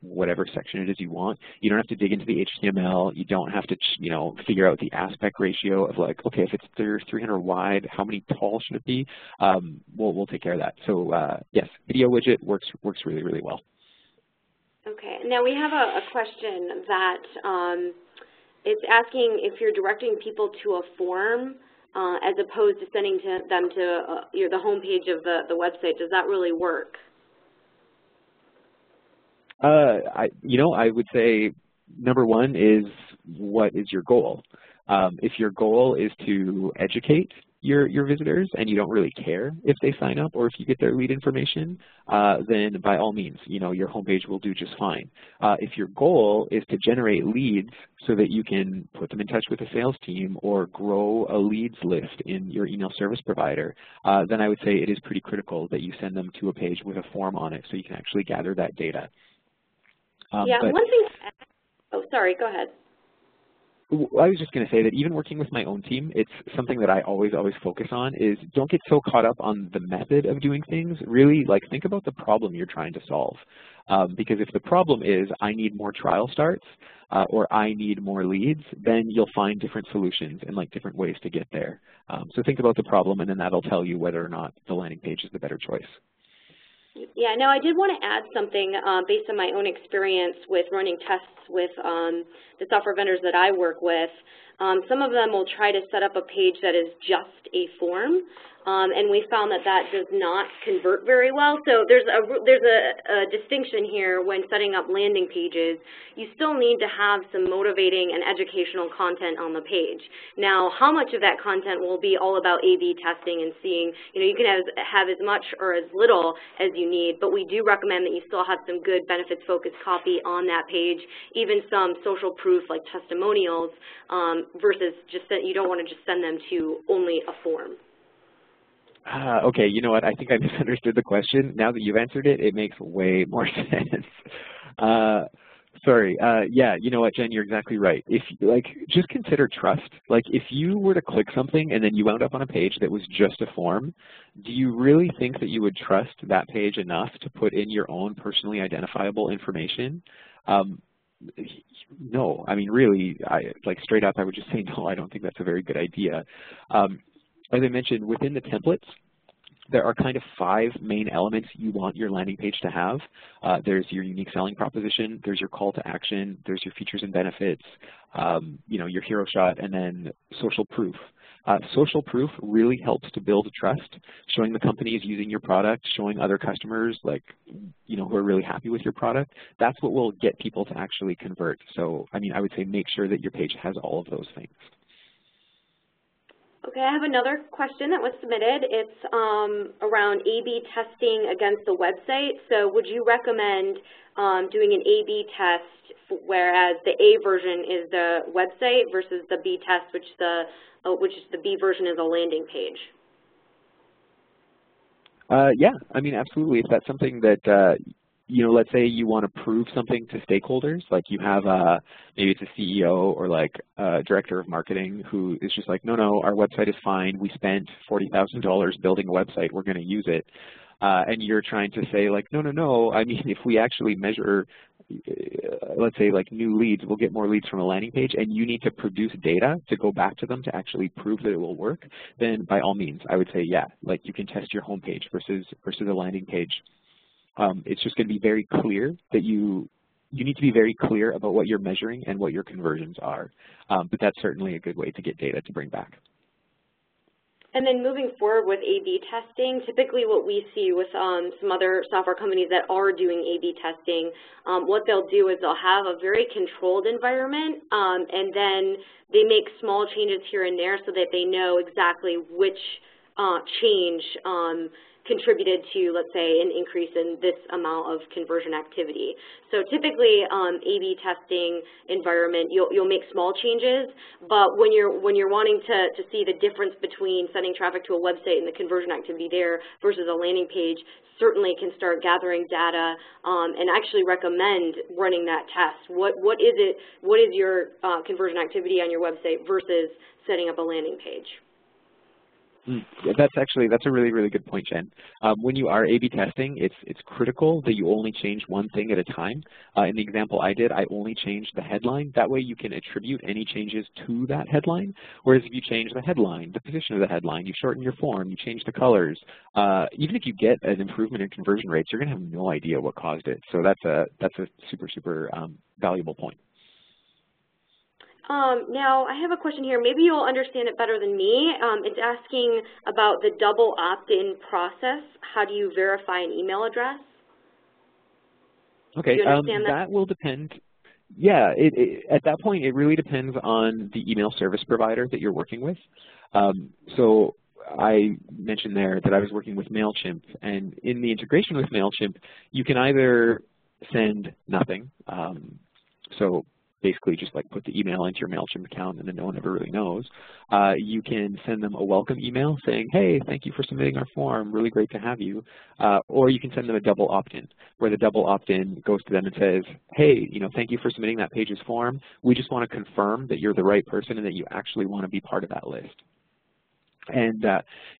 Speaker 2: whatever section it is you want. You don't have to dig into the HTML. You don't have to, figure out the aspect ratio of like, okay, if it's 300 wide, how many tall should it be? We'll take care of that. So yes, video widget works really, really well.
Speaker 1: Okay. Now we have a question that it's asking if you're directing people to a form as opposed to sending them to the home page of the website. Does that really work? I would say number one is, what is your goal? If your goal is to educate your visitors and you don't really care if they sign up or if you get their lead information, then by all means, your homepage will do just fine. If your goal is to generate leads so that you can put them in touch with a sales team or grow a leads list in your email service provider, then I would say it is pretty critical that you send them to a page with a form on it so you can actually gather that data. Yeah, one thing, oh, sorry, go ahead.
Speaker 2: I was just going to say that even working with my own team, it's something that I always focus on is don't get so caught up on the method of doing things. Really, think about the problem you're trying to solve. Because if the problem is I need more trial starts or I need more leads, then you'll find different solutions and different ways to get there. So think about the problem, and then that'll tell you whether or not the landing page is the better choice.
Speaker 1: Yeah, now I did want to add something based on my own experience with running tests with the software vendors that I work with. Some of them will try to set up a page that is just a form, and we found that that does not convert very well. So there's a distinction here when setting up landing pages. You still need to have some motivating and educational content on the page. Now, how much of that content will be all about A/B testing and seeing, you can have as much or as little as you need, but we do recommend that you still have some good benefits-focused copy on that page, even some social proof like testimonials, versus just that you don't want to just send them to only a form.
Speaker 2: Okay, you know what? I think I misunderstood the question. Now that you've answered it, it makes way more sense. Sorry. Yeah, you know what, Jen? You're exactly right. If just consider trust. Like, if you were to click something and then you wound up on a page that was just a form, do you really think that you would trust that page enough to put in your own personally identifiable information? No. I mean, really, straight up, I would just say no. I don't think that's a very good idea. As I mentioned, within the templates, there are kind of 5 main elements you want your landing page to have. There's your unique selling proposition, there's your call to action, there's your features and benefits, your hero shot, and then social proof. Social proof really helps to build trust, showing the company is using your product, showing other customers who are really happy with your product. That's what will get people to actually convert. So, I mean, I would say make sure that your page has all of those things.
Speaker 1: Okay, I have another question that was submitted. It's around A/B testing against the website. So would you recommend doing an A/B test, whereas the A version is the website versus the B test, which the B version is a landing page?
Speaker 2: Yeah, I mean, absolutely. If that's something that let's say you want to prove something to stakeholders, like you have maybe it's a CEO or a director of marketing who is just like, no, our website is fine. We spent $40,000 building a website. We're going to use it. And you're trying to say no. I mean, if we actually measure, let's say new leads, we'll get more leads from a landing page, and you need to produce data to go back to them to actually prove that it will work, then by all means, I would say, yeah, you can test your homepage versus a landing page. It's just going to be very clear that you need to be very clear about what you're measuring and what your conversions are. But that's certainly a good way to get data to bring back.
Speaker 1: And then moving forward with A/B testing, typically what we see with some other software companies that are doing A/B testing, what they'll do is they'll have a very controlled environment, and then they make small changes here and there so that they know exactly which change contributed to, let's say, an increase in this amount of conversion activity. So typically, A/B testing environment, you'll make small changes, but when you're wanting to see the difference between sending traffic to a website and the conversion activity there versus a landing page, certainly can start gathering data and actually recommend running that test. What is your conversion activity on your website versus setting up a landing page?
Speaker 2: That's a really, really good point, Jen. When you are A/B testing, it's critical that you only change one thing at a time. In the example I did, I only changed the headline. That way you can attribute any changes to that headline. Whereas if you change the headline, the position of the headline, you shorten your form, you change the colors, even if you get an improvement in conversion rates, you're going to have no idea what caused it. So that's a super, super valuable point.
Speaker 1: Now, I have a question here. Maybe you'll understand it better than me. It's asking about the double opt-in process. How do you verify an email address?
Speaker 2: Okay,
Speaker 1: do you understand
Speaker 2: that will depend. Yeah, at that point, it really depends on the email service provider that you're working with. So I mentioned there that I was working with MailChimp, and in the integration with MailChimp, you can either send nothing, so basically just put the email into your MailChimp account and then no one ever really knows. You can send them a welcome email saying, hey, thank you for submitting our form, really great to have you. Or you can send them a double opt-in, where the double opt-in goes to them and says, hey, thank you for submitting that page's form. We just want to confirm that you're the right person and that you actually want to be part of that list. And,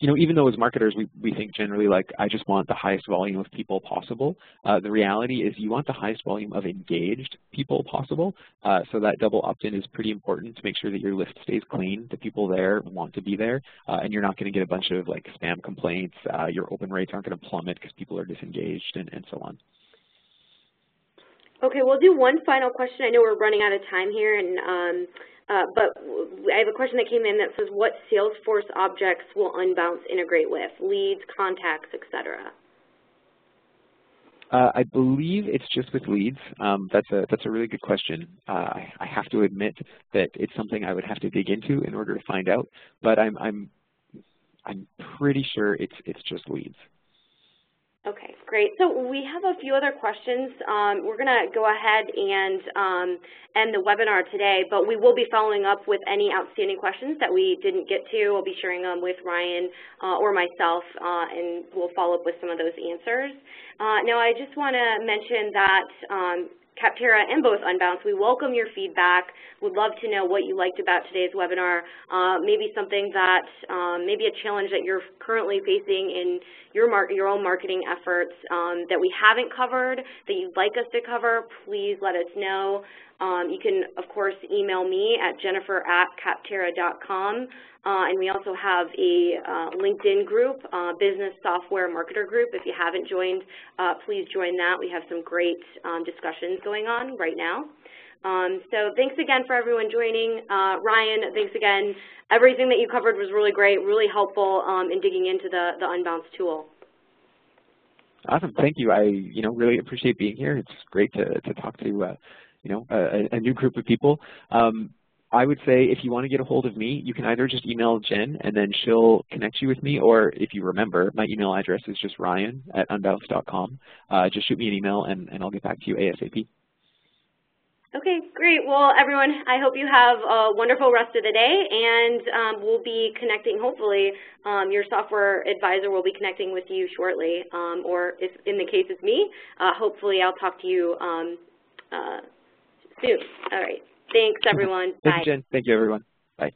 Speaker 2: even though as marketers we think generally I just want the highest volume of people possible, the reality is you want the highest volume of engaged people possible. So that double opt-in is pretty important to make sure that your list stays clean, the people there want to be there, and you're not going to get a bunch of spam complaints. Your open rates aren't going to plummet because people are disengaged and so on. Okay,
Speaker 1: we'll do one final question. I know we're running out of time here, and but I have a question that came in that says, what Salesforce objects will Unbounce integrate with? Leads, contacts, etc.
Speaker 2: I believe it's just with leads. That's a really good question. I have to admit that it's something I would have to dig into in order to find out, but I'm pretty sure it's just leads.
Speaker 1: Okay, great. So we have a few other questions. We're going to go ahead and end the webinar today, but we will be following up with any outstanding questions that we didn't get to. We'll be sharing them with Ryan or myself, and we'll follow up with some of those answers. Now, I just want to mention that Capterra and both Unbounce, we welcome your feedback. Would love to know what you liked about today's webinar, maybe something that, maybe a challenge that you're currently facing in your own marketing efforts that we haven't covered, that you'd like us to cover. Please let us know. You can, of course, email me at jennifer@capterra.com. And we also have a LinkedIn group, Business Software Marketer Group. If you haven't joined, please join that. We have some great discussions going on right now. So thanks again for everyone joining. Ryan, thanks again. Everything that you covered was really great, really helpful in digging into the Unbounce tool.
Speaker 2: Awesome, thank you. I really appreciate being here. It's great to talk to a new group of people. I would say if you want to get a hold of me, you can either just email Jen and then she'll connect you with me, or if you remember, my email address is just ryan@unbounce.com. Just shoot me an email and I'll get back to you ASAP.
Speaker 1: Okay, great. Well, everyone, I hope you have a wonderful rest of the day, and we'll be connecting, hopefully, your software advisor will be connecting with you shortly, or if in the case it's me, hopefully I'll talk to you soon. All right. Thanks, everyone. Bye.
Speaker 2: Thank you, Jen. Thank you, everyone. Bye.